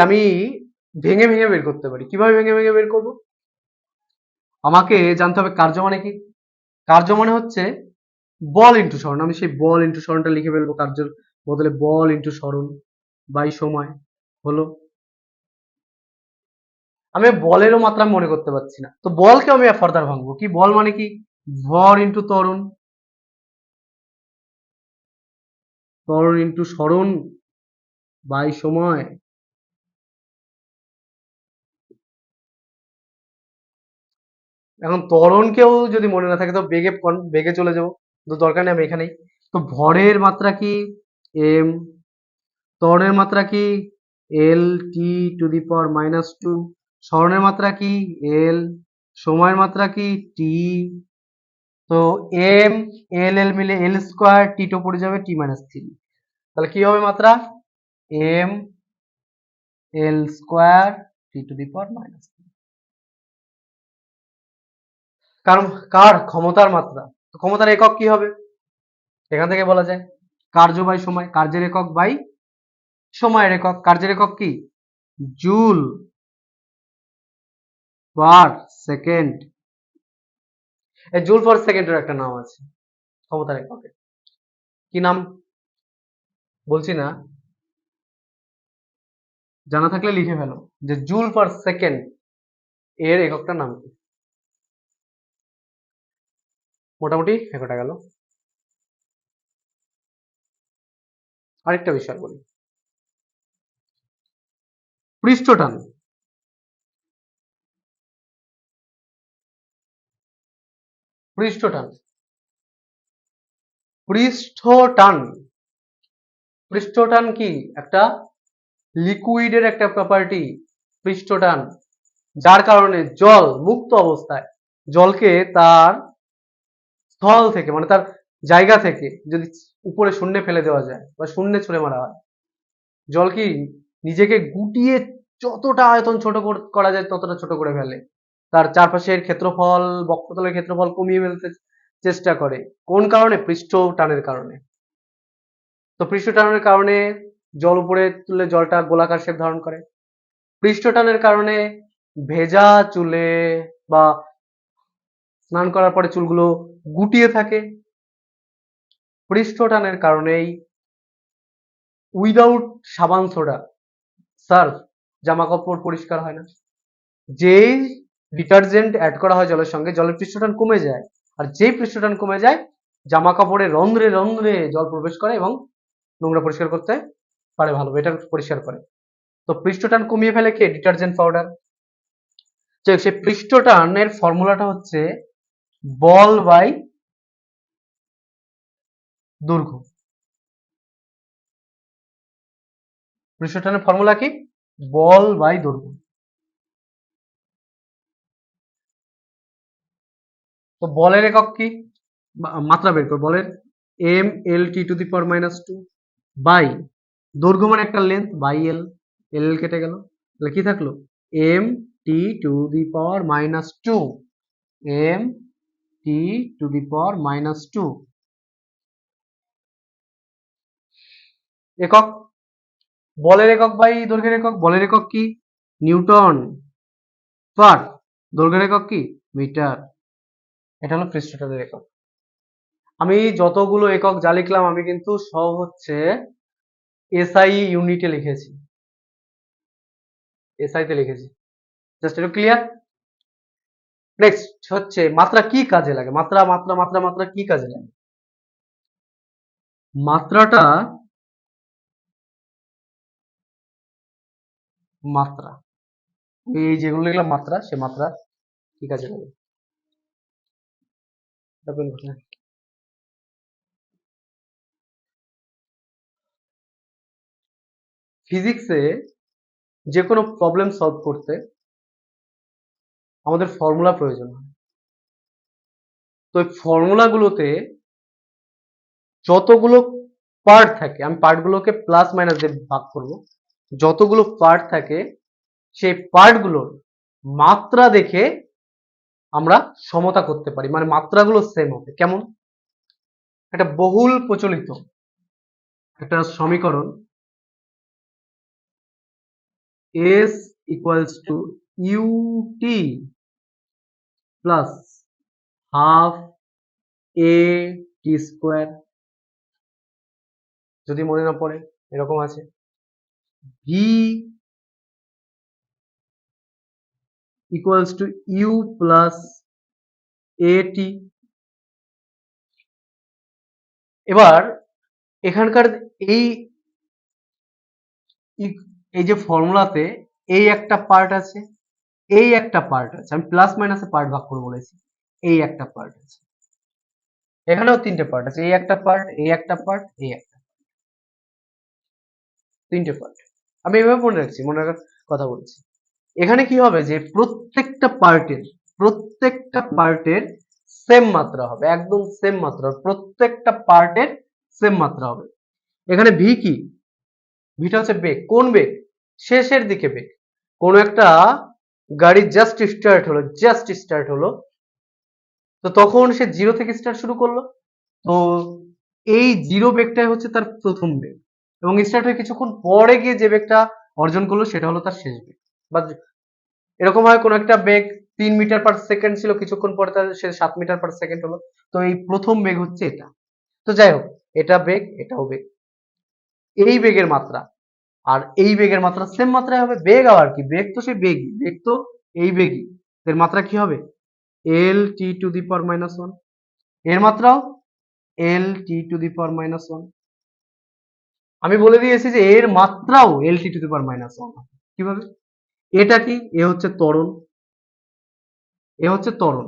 S1: ভেঙে ভেঙে বের করতে পারি। কিভাবে ভেঙে ভেঙে বের করব? আমাকে জানতে হবে কার্য মানে কি। কার্য মানে হচ্ছে বল ইন্টু সরণ। আমি সেই বল ইন্টু সরণটা লিখে ফেলবো, কার্যের বদলে বল ইন্টু সরণ বাই সময় হলো। আমি বলেরও মাত্রা মনে করতে পারছি না, তো বলকে আমি ফার্দার ভাঙবো। কি বল মানে কি? ভর ইন্টু ত্বরণ, ত্বরণ ইন্টু সরণ বাই সময়। এখন ত্বরণকেও যদি মনে না থাকে তো বেগে চলে যাবো, তো দরকার নেই, আমি এখানেই। তো ভরের মাত্রা কি? এম। ত্বরণের মাত্রা কি? এল টি টু দি পাওয়ার -2। সরণের মাত্রা কি? এল। সময়ের মাত্রা কি? টি। তো এম এল এল মিলে এল স্কোয়ার, টি তো পড়ে যাবে t-3। তাহলে কি হবে মাত্রা? M L square T to the power -3। কারণ কার ক্ষমতার মাত্রা, তো ক্ষমতার একক কি হবে? এখান থেকে বলা যায় কার্য বাই সময়, কার্যের একক বাই সময়ের একক। কার্যের একক কি? Joule per second. এই জুল পার সেকেন্ডের একটা নাম আছে ক্ষমতার এককে। কি নাম বলছি না, জানা থাকলে লিখে ফেলো যে জুল পার সেকেন্ড এর এককটার নাম কি। মোটামুটি একটা গেল। আরেকটা বিষয় বলি, পৃষ্ঠটান। পৃষ্ঠটান পৃষ্ঠটান পৃষ্ঠটান কি? একটা লিকুইডের একটা প্রপার্টি পৃষ্ঠটান, যার কারণে জল মুক্ত অবস্থায় জলকে তার স্থল থেকে মানে তার জায়গা থেকে যদি উপরে শূন্যে ফেলে দেওয়া যায় বা শূন্যে ছুঁড়ে মারা হয়, জল কি নিজেকে গুটিয়ে যতটা আয়তন ছোট করা যায় ততটা ছোট করে ফেলে। তার চারপাশের ক্ষেত্রফল, বক্ষতলের ক্ষেত্রফল কমিয়ে ফেলতে চেষ্টা করে। কোন কারণে? পৃষ্ঠ টানের কারণে। তো পৃষ্ঠ টানের কারণে জল উপরে তুললে জলটা গোলাকার শেপ ধারণ করে। পৃষ্ঠ টানের কারণে ভেজা চুলে বা স্নান করার পরে চুলগুলো গুটিয়ে থাকে। পৃষ্ঠ টানের কারণেই উইদাউট সাবান সোডা সার্ফ জামা কাপড় পরিষ্কার হয় না। যেই ডিটারজেন্ট অ্যাড করা হয় জলের সঙ্গে, জলের পৃষ্ঠটান কমে যায়, আর যেই পৃষ্ঠটান কমে যায় জামা কাপড়ে রন্ধ্রে রন্ধ্রে জল প্রবেশ করে এবং নোংরা পরিষ্কার করতে পারে ভালো, এটা পরিষ্কার করে। তো পৃষ্ঠটান কমিয়ে ফেলে কে? Detergent powder. সেই পৃষ্ঠটানের ফর্মুলাটা হচ্ছে বল বাই দৈর্ঘ্য। পৃষ্ঠটানের ফর্মুলা কি? বল বাই দৈর্ঘ্য। তো বলের একক কি? মাত্রা বের কর বলের। M L T to the power -2 by দৈর্ঘ্য মানে একটা লেন্থ বাই এল, এল এল কেটে গেল, তাহলে কি থাকলো? M T to the power -2, M T to the power -2 একক। বলের একক বাই দৈর্ঘ্যের একক, বলের একক কি? নিউটন পার, দৈর্ঘ্যের একক কি? মিটার। এটা হলো পৃষ্ঠটানের একক। আমি যতগুলো একক যা লিখলাম আমি কিন্তু সব হচ্ছে এসআই ইউনিটে লিখেছি, এসআই তে লিখেছি। জাস্ট একটু ক্লিয়ার। নেক্সট হচ্ছে মাত্রা কি কাজে লাগে? মাত্রা মাত্রা মাত্রা মাত্রা কি কাজে লাগে? মাত্রাটা মাত্রা এই যেগুলো লিখলাম মাত্রা, সে মাত্রা কি কাজে লাগে? ফিজিক্সে যে কোনো প্রবলেম সলভ করতে আমাদের ফর্মুলা প্রয়োজন হয়। তো এই ফর্মুলাগুলোতে যতগুলো পার্ট থাকে, আমি পার্টগুলোকে প্লাস মাইনাস দিয়ে ভাগ করব, যতগুলো পার্ট থাকে সেই পার্টগুলোর মাত্রা দেখে আমরা সমতা করতে পারি, মানে মাত্রাগুলো সেম হবে। কেমন? একটা বহুল প্রচলিত একটা সমীকরণ S equals to ut plus half a t square, যদি মনে না পড়ে এরকম আছে। v equals to u plus at। এবার এখানকার এই এই যে ফর্মুলাতে এই একটা পার্ট আছে, এই একটা পার্ট আছে, আমি প্লাস মাইনাসে পার্ট ভাগ করে বলেছি, এই একটা পার্ট আছে, এখানেও তিনটে পার্ট আছে, এই একটা পার্ট, এই একটা পার্ট, এই একটা, তিনটে পার্ট। আমি এভাবে মনে রাখছি, মনে রাখার কথা বলছি। এখানে কি হবে যে প্রত্যেকটা পার্টের সেম মাত্রা হবে, একদম সেম মাত্রা, প্রত্যেকটা পার্টের সেম মাত্রা হবে। এখানে ভি কি? ভিটা হচ্ছে বেগ। কোন বেগ? শেষের দিকে বেগ। কোন একটা গাড়ি জাস্ট স্টার্ট হলো, তো তখন সে জিরো থেকে স্টার্ট শুরু করলো, তো এই জিরো বেগটাই হচ্ছে তার প্রথম বেগ, এবং স্টার্ট হয়ে কিছুক্ষণ পরে গিয়ে যে বেগটা অর্জন করলো সেটা হলো তার শেষ বেগ। বা এরকম হয় কোন একটা বেগ 3 মিটার/সেকেন্ড ছিল, কিছুক্ষণ পরে তার সে 7 মিটার/সেকেন্ড হলো, তো এই প্রথম বেগ হচ্ছে এটা। তো যাই হোক, এটা বেগ, এটাও বেগ, এই বেগের মাত্রা আর এই বেগের মাত্রা সেম মাত্রায় হবে। বেগ আবার কি? বেগ তো সেই বেগই, বেগ তো এই বেগই, এর মাত্রা কি হবে? L T to the power -1, এর মাত্রাও এল টি টু দি পাওয়ার -1। আমি বলে দিয়েছি যে এর মাত্রাও এল টি টু দি পাওয়ার -1। কিভাবে? এটা কি? এ হচ্ছে ত্বরণ, এ হচ্ছে ত্বরণ।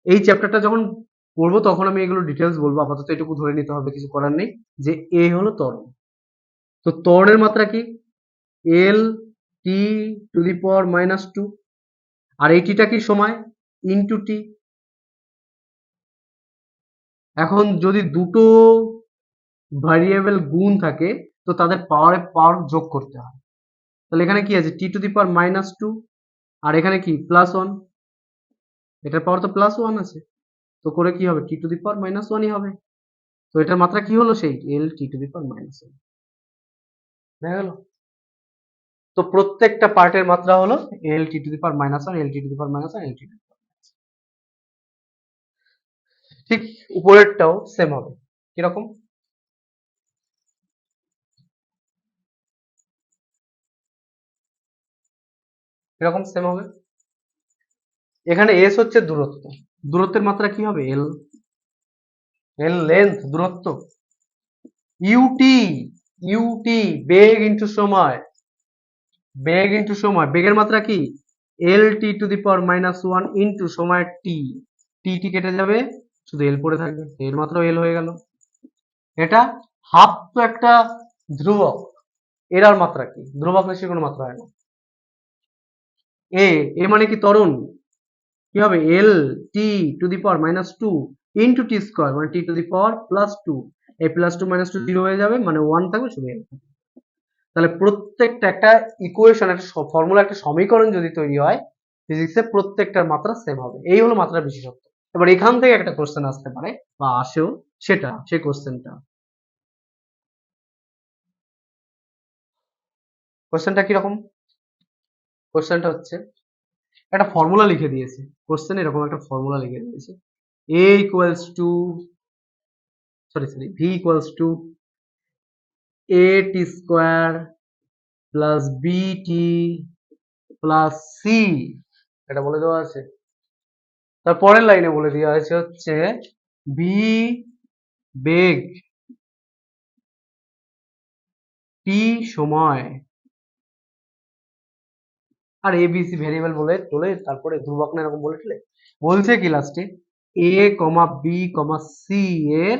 S1: এই চ্যাপ্টারটা যখন পড়বো তখন আমি এগুলো ডিটেলস বলবো, আপাতত এটুকু ধরে নিতে হবে, কিছু করার নেই, যে এ হলো ত্বরণ। তো ত্বরণের মাত্রা কি? এল টি টু দি পাওয়ার -2, আর এই টিটা কি? সময় ইনটু টি। এখন যদি দুটো ভ্যারিয়েবল গুণ থাকে তো তাদের পাওয়ার যোগ করতে হয়। তাহলে এখানে কি আছে? টি টু দি পাওয়ার -2, আর এখানে কি? +1, এটার পাওয়ার তো +1 আছে, তো করে কি হবে? টি টু দি পাওয়ার -1ই হবে। তো এটার মাত্রা কি হলো? সেই এল টি টু দি পাওয়ার -1 হয়ে গেল। তো প্রত্যেকটা পার্টের মাত্রা হলো L T to the power -1, L T to the power -1, L T to the power. ঠিক উপরেরটাও সেম হবে। কিরকম? কিরকম সেম হবে? এখানে এস হচ্ছে দূরত্ব, দূরত্বের মাত্রা কি হবে? এল। এল লেন্থ, দূরত্ব। ইউটি, ইউটি বেগ ইনটু সময়, বেগ ইনটু সময়, বেগের মাত্রা কি? এল T to the power -1 into সময় টি। টি টি কেটে যাবে, শুধু এল পড়ে থাকবে, এর মাত্রা এল হয়ে গেল। এটা হাফ তো একটা ধ্রুবক, এর আর মাত্রা কি? ধ্রুবক নিশ্চয়ই কোনো মাত্রা হয় না। এ, এ মানে কি? ত্বরণ। কি হবে? L T to the power -2 into T square, মানে টি টু দি পাওয়ার +2। এই +2 -2 0 হয়ে যাবে, মানে 1 থাকবে, শুধু এল। তাহলে প্রত্যেকটা একটা ইকুয়েশন, একটা ফর্মুলা, একটা সমীকরণ যদি তৈরি হয় ফিজিক্সে, প্রত্যেকটার মাত্রা সেম হবে। এই হলো মাত্রার বিশেষত্ব। এবার এখান থেকে একটা কোশ্চেন আসতে পারে বা আসেও, সেটা সেই কোশ্চেনটা কোশ্চেনটা কিরকম? কোশ্চেনটা হচ্ছে একটা ফর্মুলা লিখে দিয়েছে, কোশ্চেন এরকম একটা ফর্মুলা লিখে দিয়েছে, a equals to v equals to a t square plus b t plus c, এটা বলে দেওয়া আছে। তার পরের লাইনে বলে দেওয়া হয়েছে হচ্ছে v বেগ t সময়, আর এবিসি ভেরিয়েবল বলে তোলে, তারপরে ধ্রুবক না এরকম বলে তোলে। বলছে কি লাস্টে? এ কমা বি কমা সি এর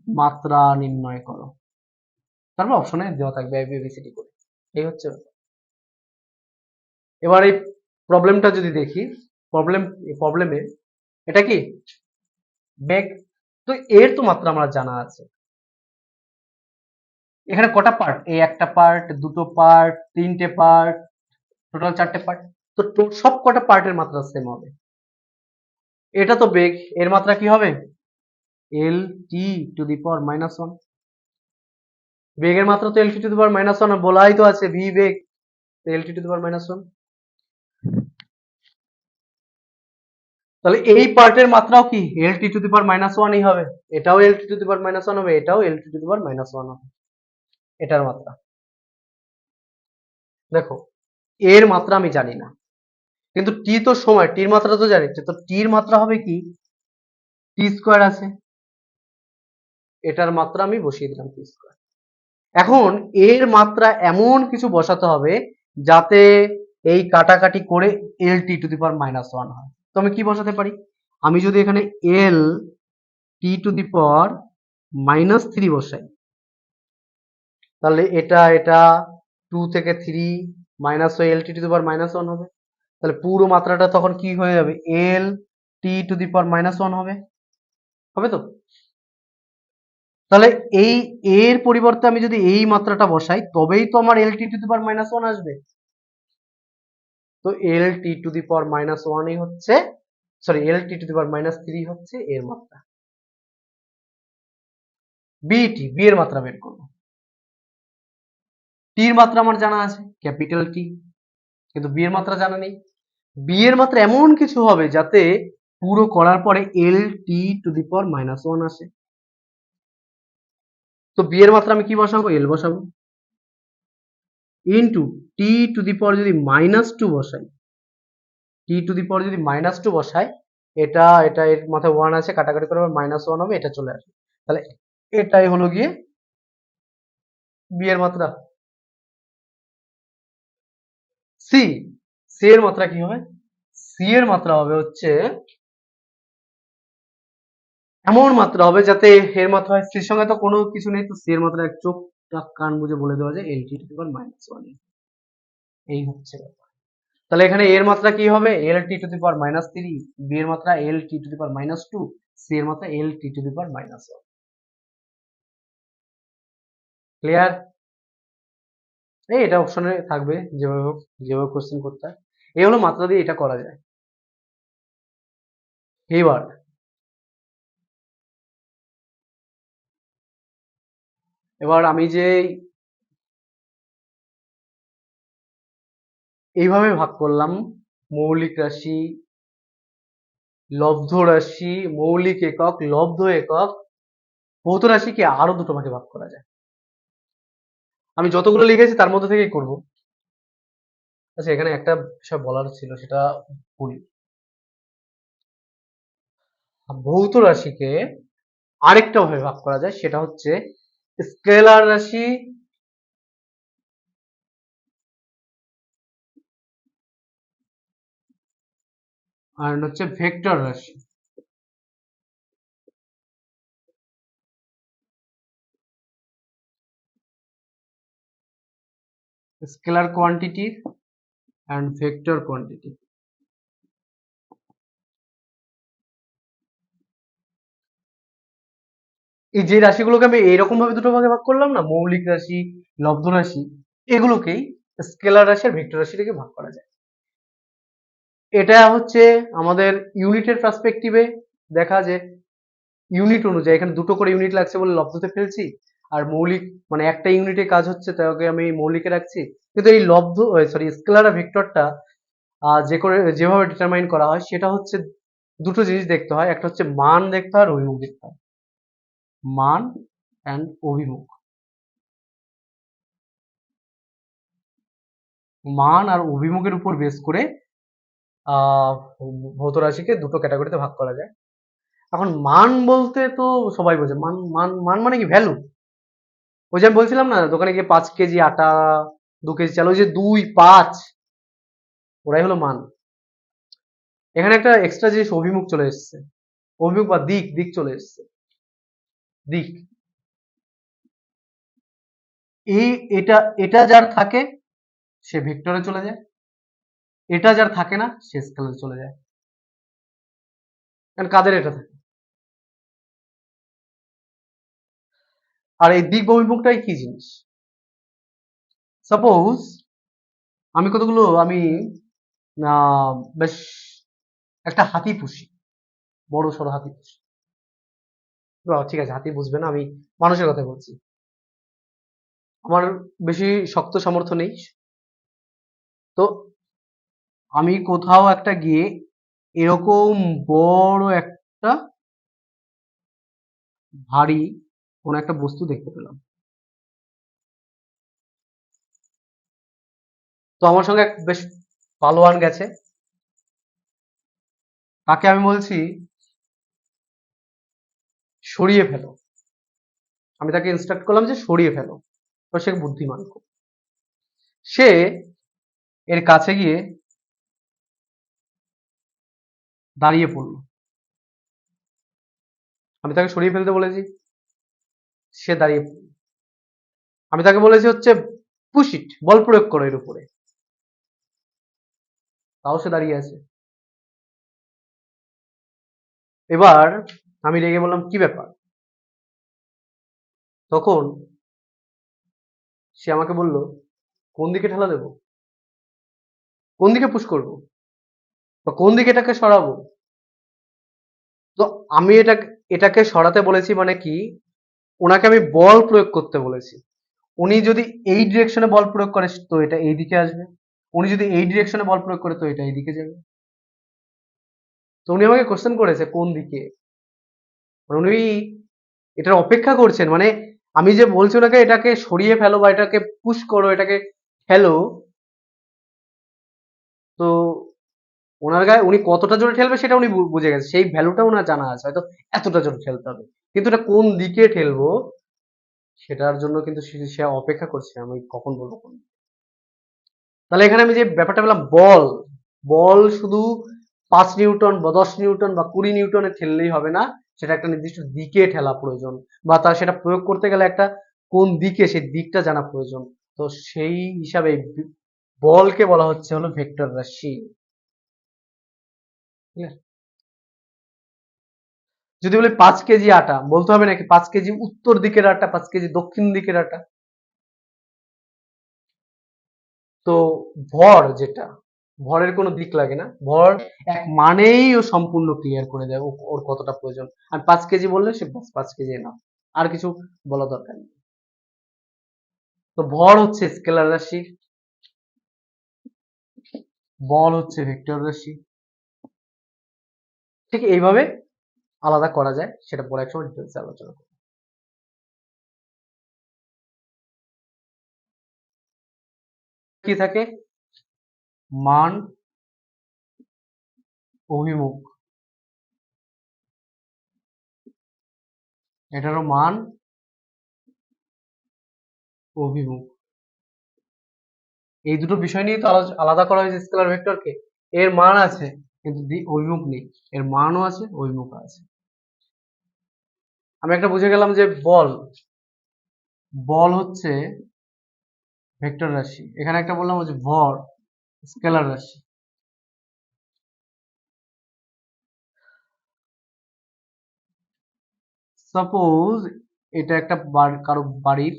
S1: মাত্রা নির্ণয় করো। তারপর অপশনে দেওয়া থাকবে এবিসিডি করে। এই হচ্ছে ব্যাপার। এবার এই প্রবলেমটা যদি দেখি, প্রবলেমে এটা কি বেগ, তো এর তো মাত্রা আমার জানা আছে। এখানে কটা পার্ট? এই একটা পার্ট, দুটো পার্ট, তিনটে পার্ট, টোটাল চারটে পার্ট। তো সব কটা পার্টের মাত্রা সেম হবে। এটা তো বেগ, এর মাত্রা কি হবে? L T to the power -1। বেগের মাত্রা তো এল টি টু দি পাওয়ার -1 বলাই তো আছে, V beg, L T to the power -1। তাহলে এই পার্টের মাত্রাও কি এল টি টু দি পাওয়ার -1ই হবে। এটাও এল টি টু দি পাওয়ার -1 হবে, এটাও এল টি টু দি পাওয়ার -1 হবে। এটার মাত্রা দেখো, এর মাত্রা আমি জানি না, কিন্তু টি তো সময়, টির মাত্রা তো জানি, তো টির মাত্রা হবে কি টি স্কোয়ার আছে, এটার মাত্রা আমি বসিয়ে দিলাম টি স্কোয়ার। এখন এর মাত্রা এমন কিছু বসাতে হবে যাতে এই কাটাকাটি করে এল টি টু দি পাওয়ার -1 হয়। তো আমি কি বসাতে পারি? আমি যদি এখানে এল টি টু দি পাওয়ার -3 বসাই, তাহলে এটা এটা 2 থেকে 3 মাইনাস হয়ে এল টি টু দি পাওয়ার -1 হবে। তাহলে পুরো মাত্রাটা তখন কি হয়ে যাবে? এল টি টু দি পাওয়ার -1 হবে, হবে তো? তাহলে এই এর পরিবর্তে আমি যদি এই মাত্রাটা বসাই তবেই তো আমার এল টি টু দি পাওয়ার -1 আসবে। তো এল টি টু দি পাওয়ার -1ই হচ্ছে, sorry, L T to the power -3 হচ্ছে এর মাত্রা। বিটি, বি এর মাত্রা বের করবো। টির মাত্রা আমার জানা আছে, ক্যাপিটাল টি, কিন্তু বি এর মাত্রা জানা নেই। বি এর মাত্রা এমন কিছু হবে যাতে পুরো করার পরে এল টি টু দি পাওয়ার -1 আসে। তো বি এর মাত্রা আমি কি বসাবো? এল বসাবো, ইন্টু টি টু দি পাওয়ার যদি -2 বসাই, টি টু দি পাওয়ার যদি -2 বসাই, এটা এটা এর মাথায় 1 আছে, কাটাকাটি করে আবার -1 হবে, এটা চলে আসবে। তাহলে এটাই হলো গিয়ে বি এর মাত্রা। সি, সি এর মাত্রা কি হবে? সি এর মাত্রা হবে হচ্ছে এমন মাত্রা হবে যাতে এর মাত্রা হয়, সির সঙ্গে তো কোনো কিছু নেই, তো সি এর মাত্রা এক চোখ কান বুঝে বলে দেওয়া যায় এল টি টু দি পাওয়ার -1। এই হচ্ছে ব্যাপার। তাহলে এখানে এর মাত্রা কি হবে? L T to the power -3, B এর মাত্রা এল T to the power -2, C এর মাত্রা এল T to the power -1। Clear? এই এটা অপশনে থাকবে, যেভাবে হোক, যেভাবে কোশ্চেন করতে হয়। এই হলো মাত্রা দিয়ে এটা করা যায়। এইবার এবার আমি যে এইভাবে ভাগ করলাম, মৌলিক রাশি, লব্ধ রাশি, মৌলিক একক, লব্ধ একক, ভৌত রাশিকে আরো দুটো ভাগে ভাগ করা যায়। আমি যতগুলো লিখেছি তার মধ্যে থেকেই করব। আচ্ছা, এখানে একটা বিষয় বলার ছিল, সেটা বলি। ভৌত রাশিকে আরেকটা ভাবে ভাগ করা যায়, সেটা হচ্ছে স্কেলার রাশি আর হচ্ছে ভেক্টর রাশি। Scalar quantity and vector quantity. এই যে রাশিগুলোকে আমি এইরকম ভাবে দুটো ভাগে ভাগ করলাম না, মৌলিক রাশি, লব্ধ রাশি, এগুলোকেই স্কেলার রাশি আর ভেক্টর রাশি থেকে ভাগ করা যায়। এটা হচ্ছে আমাদের ইউনিটের পার্সপেক্টিভে দেখা, যে ইউনিট অনুযায়ী এখানে দুটো করে ইউনিট লাগছে বলে লব্ধতে ফেলছি, আর মৌলিক মানে একটা ইউনিটে কাজ হচ্ছে তাকে আমি মৌলিকে রাখছি। কিন্তু এই লব্ধ, সরি, স্কেলার আর ভেক্টরটা যে করে যেভাবে ডিটারমাইন করা হয় সেটা হচ্ছে দুটো জিনিস দেখতে হয়, একটা হচ্ছে মান দেখতে হয় আর অভিমুখ দেখতে হয়। মান অ্যান্ড অভিমুখ। মান আর অভিমুখের উপর বেস করে আহ ভৌত রাশিকে দুটো ক্যাটাগরিতে ভাগ করা যায়। এখন মান বলতে তো সবাই বোঝে, মান মান মান মানে কি? ভ্যালু। ওই যে আমি বলছিলাম না, দোকানে গিয়ে 5 কেজি আটা, 2 কেজি চাল, ওই যে 2, 5, ওরাই হলো মান। এখানে একটা এক্সট্রা জিনিস অভিমুখ চলে এসছে, অভিমুখ বা দিক, দিক চলে এসছে, দিক। এই এটা এটা যার থাকে সে ভেক্টরে চলে যায়, এটা যার থাকে না সে স্কেলারে চলে যায়। কারণ কাদের এটা থাকে? আর এই দিক বা অভিমুখটাই কি জিনিস? সাপোজ আমি বেশ একটা হাতি পুষি, বড় সড়ো হাতি পুষি। ঠিক আছে, হাতি বুঝবে না, আমি মানুষের কথা বলছি। আমার বেশি শক্ত সামর্থ্য নেই, তো আমি কোথাও একটা গিয়ে এরকম বড় একটা ভারী কোন একটা বস্তু দেখতে পেলাম। তো আমার সঙ্গে এক বেশ পালোয়ান গেছে, তাকে আমি বলছি সরিয়ে ফেলো, আমি তাকে ইনস্ট্রাক্ট করলাম যে সরিয়ে ফেলো। তো সে বুদ্ধিমান খুব, সে এর কাছে গিয়ে দাঁড়িয়ে পড়লো। আমি তাকে সরিয়ে ফেলতে বলেছি, সে দাঁড়িয়ে পড়লো। আমি তাকে বলেছি হচ্ছে পুশ ইট, বল প্রয়োগ করো এর উপরে, তাও সে দাঁড়িয়ে আছে। এবার আমি রেগে বললাম কি ব্যাপার? তখন সে আমাকে বলল কোন দিকে ঠেলা দেবো, কোন দিকে পুশ করবো, বা কোন দিকে এটাকে সরাবো। তো আমি এটাকে সরাতে বলেছি মানে কি, ওনাকে আমি বল প্রয়োগ করতে বলেছি। উনি যদি এই ডিরেকশনে বল প্রয়োগ করে তো এটা এই দিকে আসবে, উনি যদি এই ডিরেকশনে বল প্রয়োগ করে তো এটা এই দিকে যাবে। তো উনি আমাকে কোশ্চেন করেছে কোন দিকে, মানে উনি এটার অপেক্ষা করছেন, মানে আমি যে বলছি ওনাকে এটাকে সরিয়ে ফেলো বা এটাকে পুশ করো, এটাকে ফেলো, তো ওনার গায়ে উনি কতটা জোরে ঠেলবে সেটা উনি বুঝে গেছে, সেই ভ্যালুটা ওনার জানা আছে, হয়তো এতটা জোরে ঠেলতে হবে, কিন্তু এটা কোন দিকে ঠেলবো সেটার জন্য কিন্তু সে অপেক্ষা করছে আমি কখন বলবো কোন। তাহলে এখানে আমি যে ব্যাপারটা পেলাম, বল, বল শুধু 5 নিউটন বা 10 নিউটন বা 20 নিউটনে ঠেললেই হবে না, সেটা একটা নির্দিষ্ট দিকে ঠেলা প্রয়োজন, বা তার সেটা প্রয়োগ করতে গেলে একটা কোন দিকে সেই দিকটা জানা প্রয়োজন। তো সেই হিসাবে বলকে বলা হচ্ছে হলো ভেক্টর রাশি। ঠিক আছে? যদি বলি 5 কেজি আটা, বলতে হবে নাকি 5 কেজি উত্তর দিকের আটা, 5 কেজি দক্ষিণ দিকের আটা। তো ভর যেটা, ভরের কোনো দিক লাগে না, ভর এক মানেই ও সম্পূর্ণ ক্লিয়ার করে দেয় ওর কতটা প্রয়োজন। আর 5 কেজি বললে সে 5 কেজি না, আর কিছু বলা দরকার নেই। তো ভর হচ্ছে স্কেলার রাশি, বল হচ্ছে ভেক্টর রাশি। ঠিক এইভাবে আলাদা করা যায়, সেটা পরে এক সময় ডিটেলসে আলোচনা করব। কি থাকে? মান, অভিমুখ, এটারও মান, অভিমুখ, এই দুটো বিষয় নিয়ে তো আলাদা করা হয়েছে স্কেলার ভেক্টরকে। এর মান আছে কিন্তু অভিমুখ নেই, এর মানও আছে অভিমুখও আছে। আমি একটা বুঝে গেলাম যে বল, বল হচ্ছে ভেক্টর রাশি। এখানে একটা বললাম যে ভর স্কেলার রাশি। সাপোজ এটা একটা কারো বাড়ির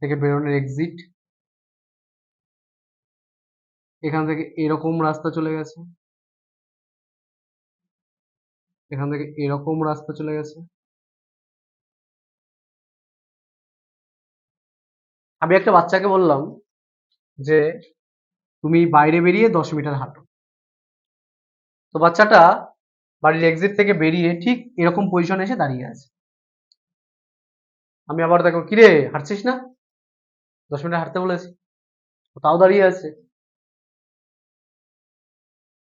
S1: থেকে বেরোনোর এক্সিট, এখান থেকে এরকম রাস্তা চলে গেছে, এখান থেকে এরকম রাস্তা চলে গেছে। আমি একটা বাচ্চাকে বললাম যে তুমি বাইরে বেরিয়ে 10 মিটার হাঁটো। তো বাচ্চাটা বাড়ির এক্সিট থেকে বেরিয়ে ঠিক এরকম পজিশনে এসে দাঁড়িয়ে আছে। আমি আবার দেখো কিরে হাঁটছিস না, 10 মিটার হাঁটতে বলেছি, তাও দাঁড়িয়ে আছে।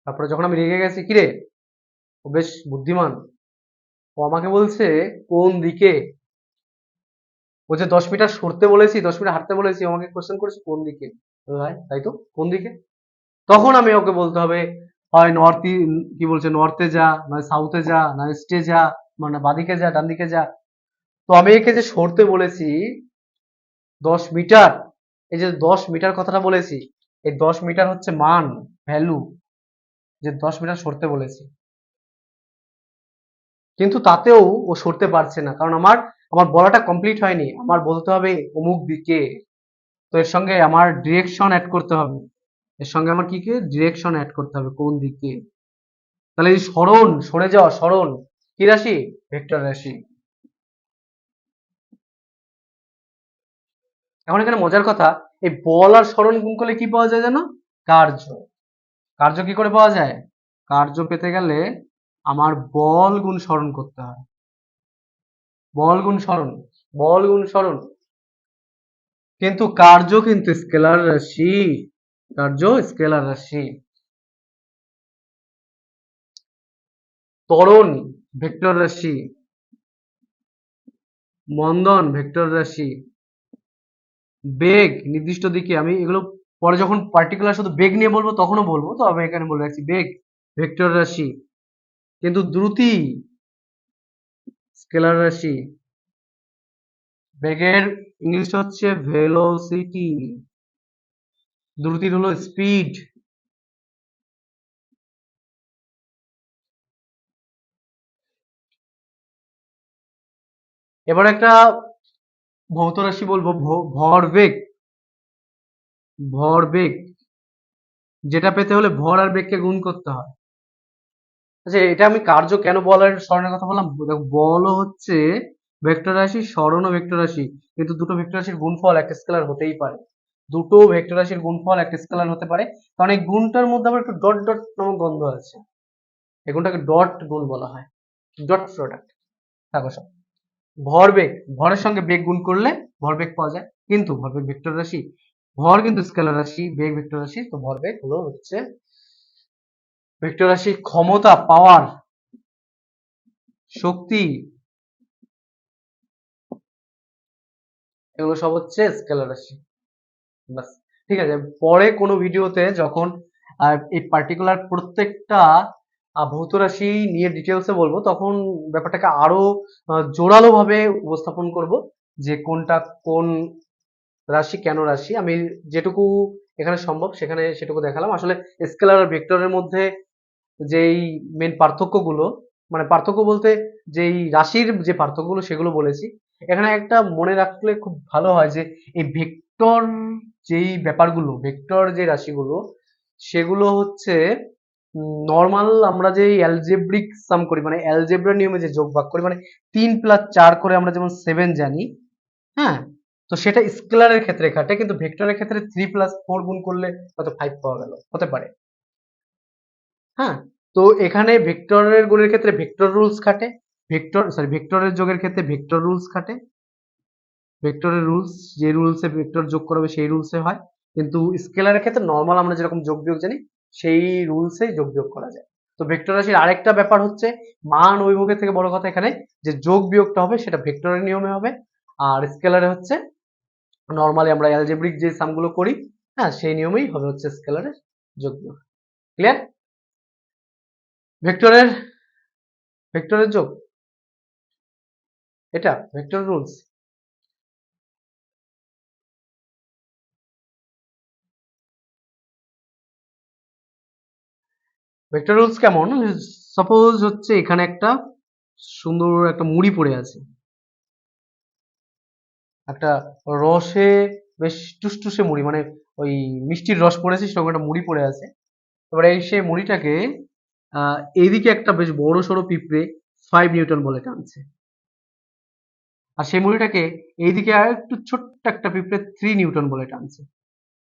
S1: তারপরে যখন আমি রেগে গেছি, কিরে, ও বেশ বুদ্ধিমান, ও আমাকে বলছে কোন দিকে, ও যে 10 মিটার সরতে বলেছি, 10 মিটার হাঁটতে বলেছি, আমাকে কোশ্চেন করেছে কোন দিকে। ভাই তাই তো, কোন দিকে? তখন আমি ওকে বলতে হবে হয় নর্থ, কি বলছে, নর্থে যা, নয় সাউথে যা, নয় ইস্টে যা, মানে বাদিকে যা, ডান দিকে যা। তো আমি একে যে সরতে বলেছি 10 মিটার, এই যে 10 মিটার কথাটা বলেছি, এই 10 মিটার হচ্ছে মান, ভ্যালু, যে 10 মিটার সরতে বলেছি। কিন্তু তাতেও ও সরতে পারছে না, কারণ আমার আমার বলাটা কমপ্লিট হয়নি। আমার বলতে হবে অমুক দিকে। তো এর সঙ্গে আমার ডিরেকশন অ্যাড করতে হবে। এর সঙ্গে আমার কি কি ডিরেকশন অ্যাড করতে হবে, কোন দিকে। তাহলে এই সরণ, সরে যাওয়া, সরণ কি রাশি? ভেক্টর রাশি। এখন এখানে মজার কথা, এই বল আর সরণ গুণ করলে কি পাওয়া যায় জানো? কার্য। কার্য কি করে পাওয়া যায়? কার্য পেতে গেলে আমার বল গুণ সরণ করতে হয়। বল গুণ সরণ, বল গুণ সরণ। কিন্তু কার্য কিন্তু স্কেলার রাশি, কার্য স্কেলার রাশি। ত্বরণ ভেক্টর রাশি, মন্দন ভেক্টর রাশি, বেগ নির্দিষ্ট দিকে, আমি এগুলো পরে যখন পার্টিকুলার শুধু বেগ নিয়ে বলবো তখনও বলবো, তো আমি এখানে বলে রাখছি বেগ ভেক্টর রাশি। কিন্তু দ্রুতি স্কেলার রাশি। বেগের ইংলিশ হচ্ছে ভেলোসিটি, দ্রুতির হলো স্পিড। এবার একটা ভৌত রাশি বলবো, ভরবেগ। ভরবেগ, যেটা পেতে হলে ভর আর বেগকে গুণ করতে হয়। আচ্ছা, এটা আমি কার্য কেন বলের স্মরণের কথা বললাম, দেখো বলও হচ্ছে ভেক্টর রাশি, স্মরণও ভেক্টর রাশি। কিন্তু দুটো ভেক্টর রাশির গুণফল একটা স্কেলার হতেই পারে। দুটো ভেক্টর রাশির গুণফল একটা স্কেলার হতে পারে, কারণ এই গুণটার মধ্যে আবার একটু ডট ডট নামক গন্ধ আছে। এই গুণটাকে ডট গুণ বলা হয়, ডট প্রোডাক্ট। থাকো সব। ভরবেগ, ভরের সঙ্গে বেগ গুণ করলে ভরবেগ পাওয়া যায়, কিন্তু ভরবেগ ভেক্টর রাশি, ভর কিন্তু স্কেলার রাশি, বেগ ভেক্টর রাশি। তো ভরবেগ হলো হচ্ছে ভেক্টর রাশি। ক্ষমতা, পাওয়ার, শক্তি, এগুলো সব হচ্ছে স্কেলার রাশি। বাস, ঠিক আছে। পরে কোনো ভিডিওতে যখন এই পার্টিকুলার প্রত্যেকটা ভৌত রাশি নিয়ে ডিটেলসে বলবো, তখন ব্যাপারটাকে আরো জোরালো ভাবে উপস্থাপন করব, যে কোনটা কোন রাশি কেন রাশি। আমি যেটুকু এখানে সম্ভব সেখানে সেটুকু দেখালাম। আসলে স্কেলার আর ভেক্টরের মধ্যে যেই মেন পার্থক্যগুলো, মানে পার্থক্য বলতে যেই রাশির যে পার্থক্যগুলো সেগুলো বলেছি। এখানে একটা মনে রাখলে খুব ভালো হয় যে এই ভেক্টর যেই ব্যাপারগুলো, ভেক্টর যে রাশিগুলো, সেগুলো হচ্ছে নর্মাল আমরা যে অ্যালজেব্রিক সাম করি, মানে অ্যালজেব্রা নিয়মে যে যোগ ভাগ করি, মানে 3+4 করে আমরা যেমন 7 জানি, হ্যাঁ, তো সেটা স্কেলারের ক্ষেত্রে খাটে, কিন্তু ভেক্টরের ক্ষেত্রে 3+4 গুণ করলে হয়তো 5 পাওয়া গেল, হতে পারে। হ্যাঁ, তো এখানে ভেক্টরের গুণের ক্ষেত্রে ভেক্টর রুলস খাটে, ভেক্টরের যোগের ক্ষেত্রে ভেক্টর রুলস খাটে। ভেক্টরের রুলস, যে রুলসে ভেক্টর যোগ করা হবে সেই রুলসে হয়। কিন্তু স্কেলারের ক্ষেত্রে নর্মাল আমরা যেরকম যোগ বিয়োগ জানি সেই রুলসেই যোগ বিয়োগ করা যায়। তো ভেক্টর রাশির আরেকটা ব্যাপার হচ্ছে মান অভিমুখের থেকে বড় কথা এখানে, যে যোগ বিয়োগটা হবে সেটা ভেক্টরের নিয়মে হবে। আর স্কেলারে হচ্ছে নর্মালি আমরা অ্যালজেব্রিক যে সামগুলো করি, হ্যাঁ, সেই নিয়মেই হবে হচ্ছে স্কেলারের যোগ বিয়োগ। ক্লিয়ার? ভেক্টরের ভেক্টরের যোগ, এটা ভেক্টর রুলস। ভেক্টর রুলস কেমন? সাপোজ হচ্ছে এখানে একটা সুন্দর একটা মুড়ি পড়ে আছে, একটা রসে বেশ টুসটুসে মুড়ি, মানে ওই মিষ্টির রস পড়েছে, সেরকম একটা মুড়ি পড়ে আছে। এবারে এই সেই মুড়িটাকে এইদিকে একটা বেশ বড় সড়ো পিঁপড়ে 5 নিউটন বলে টানছে, আর সেই মুড়িটাকে এইদিকে আর একটু ছোট্ট একটা পিঁপড়ে 3 নিউটন বলে টানছে।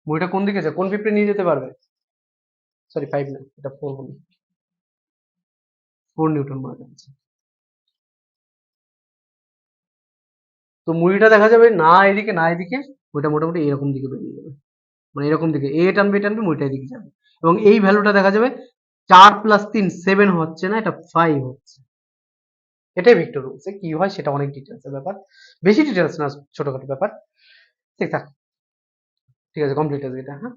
S1: মুড়িটা কোন দিকে যায়? কোন পিঁপড়ে নিয়ে যেতে পারবে? সরি, 5 না, এটা 4 হবে। 4 নিউটন বলে টানছে। তো মুড়িটা দেখা যাবে না এদিকে না এদিকে, ওইটা মোটামুটি এরকম দিকে বেরিয়ে যাবে, মানে এরকম দিকে এ টানবে, এ টানবে, মুড়িটা এদিকে যাবে। এবং এই ভ্যালুটা দেখা যাবে 4+3 7 হচ্ছে না, এটা 5 হচ্ছে। এটাই ভেক্টর রুলস। কি হয় সেটা অনেক ডিটেলস এর ব্যাপার, বেশি ডিটেলস না, ছোটখাটো ব্যাপার। ঠিক থাক, ঠিক আছে, কমপ্লিট আছে এটা, হ্যাঁ।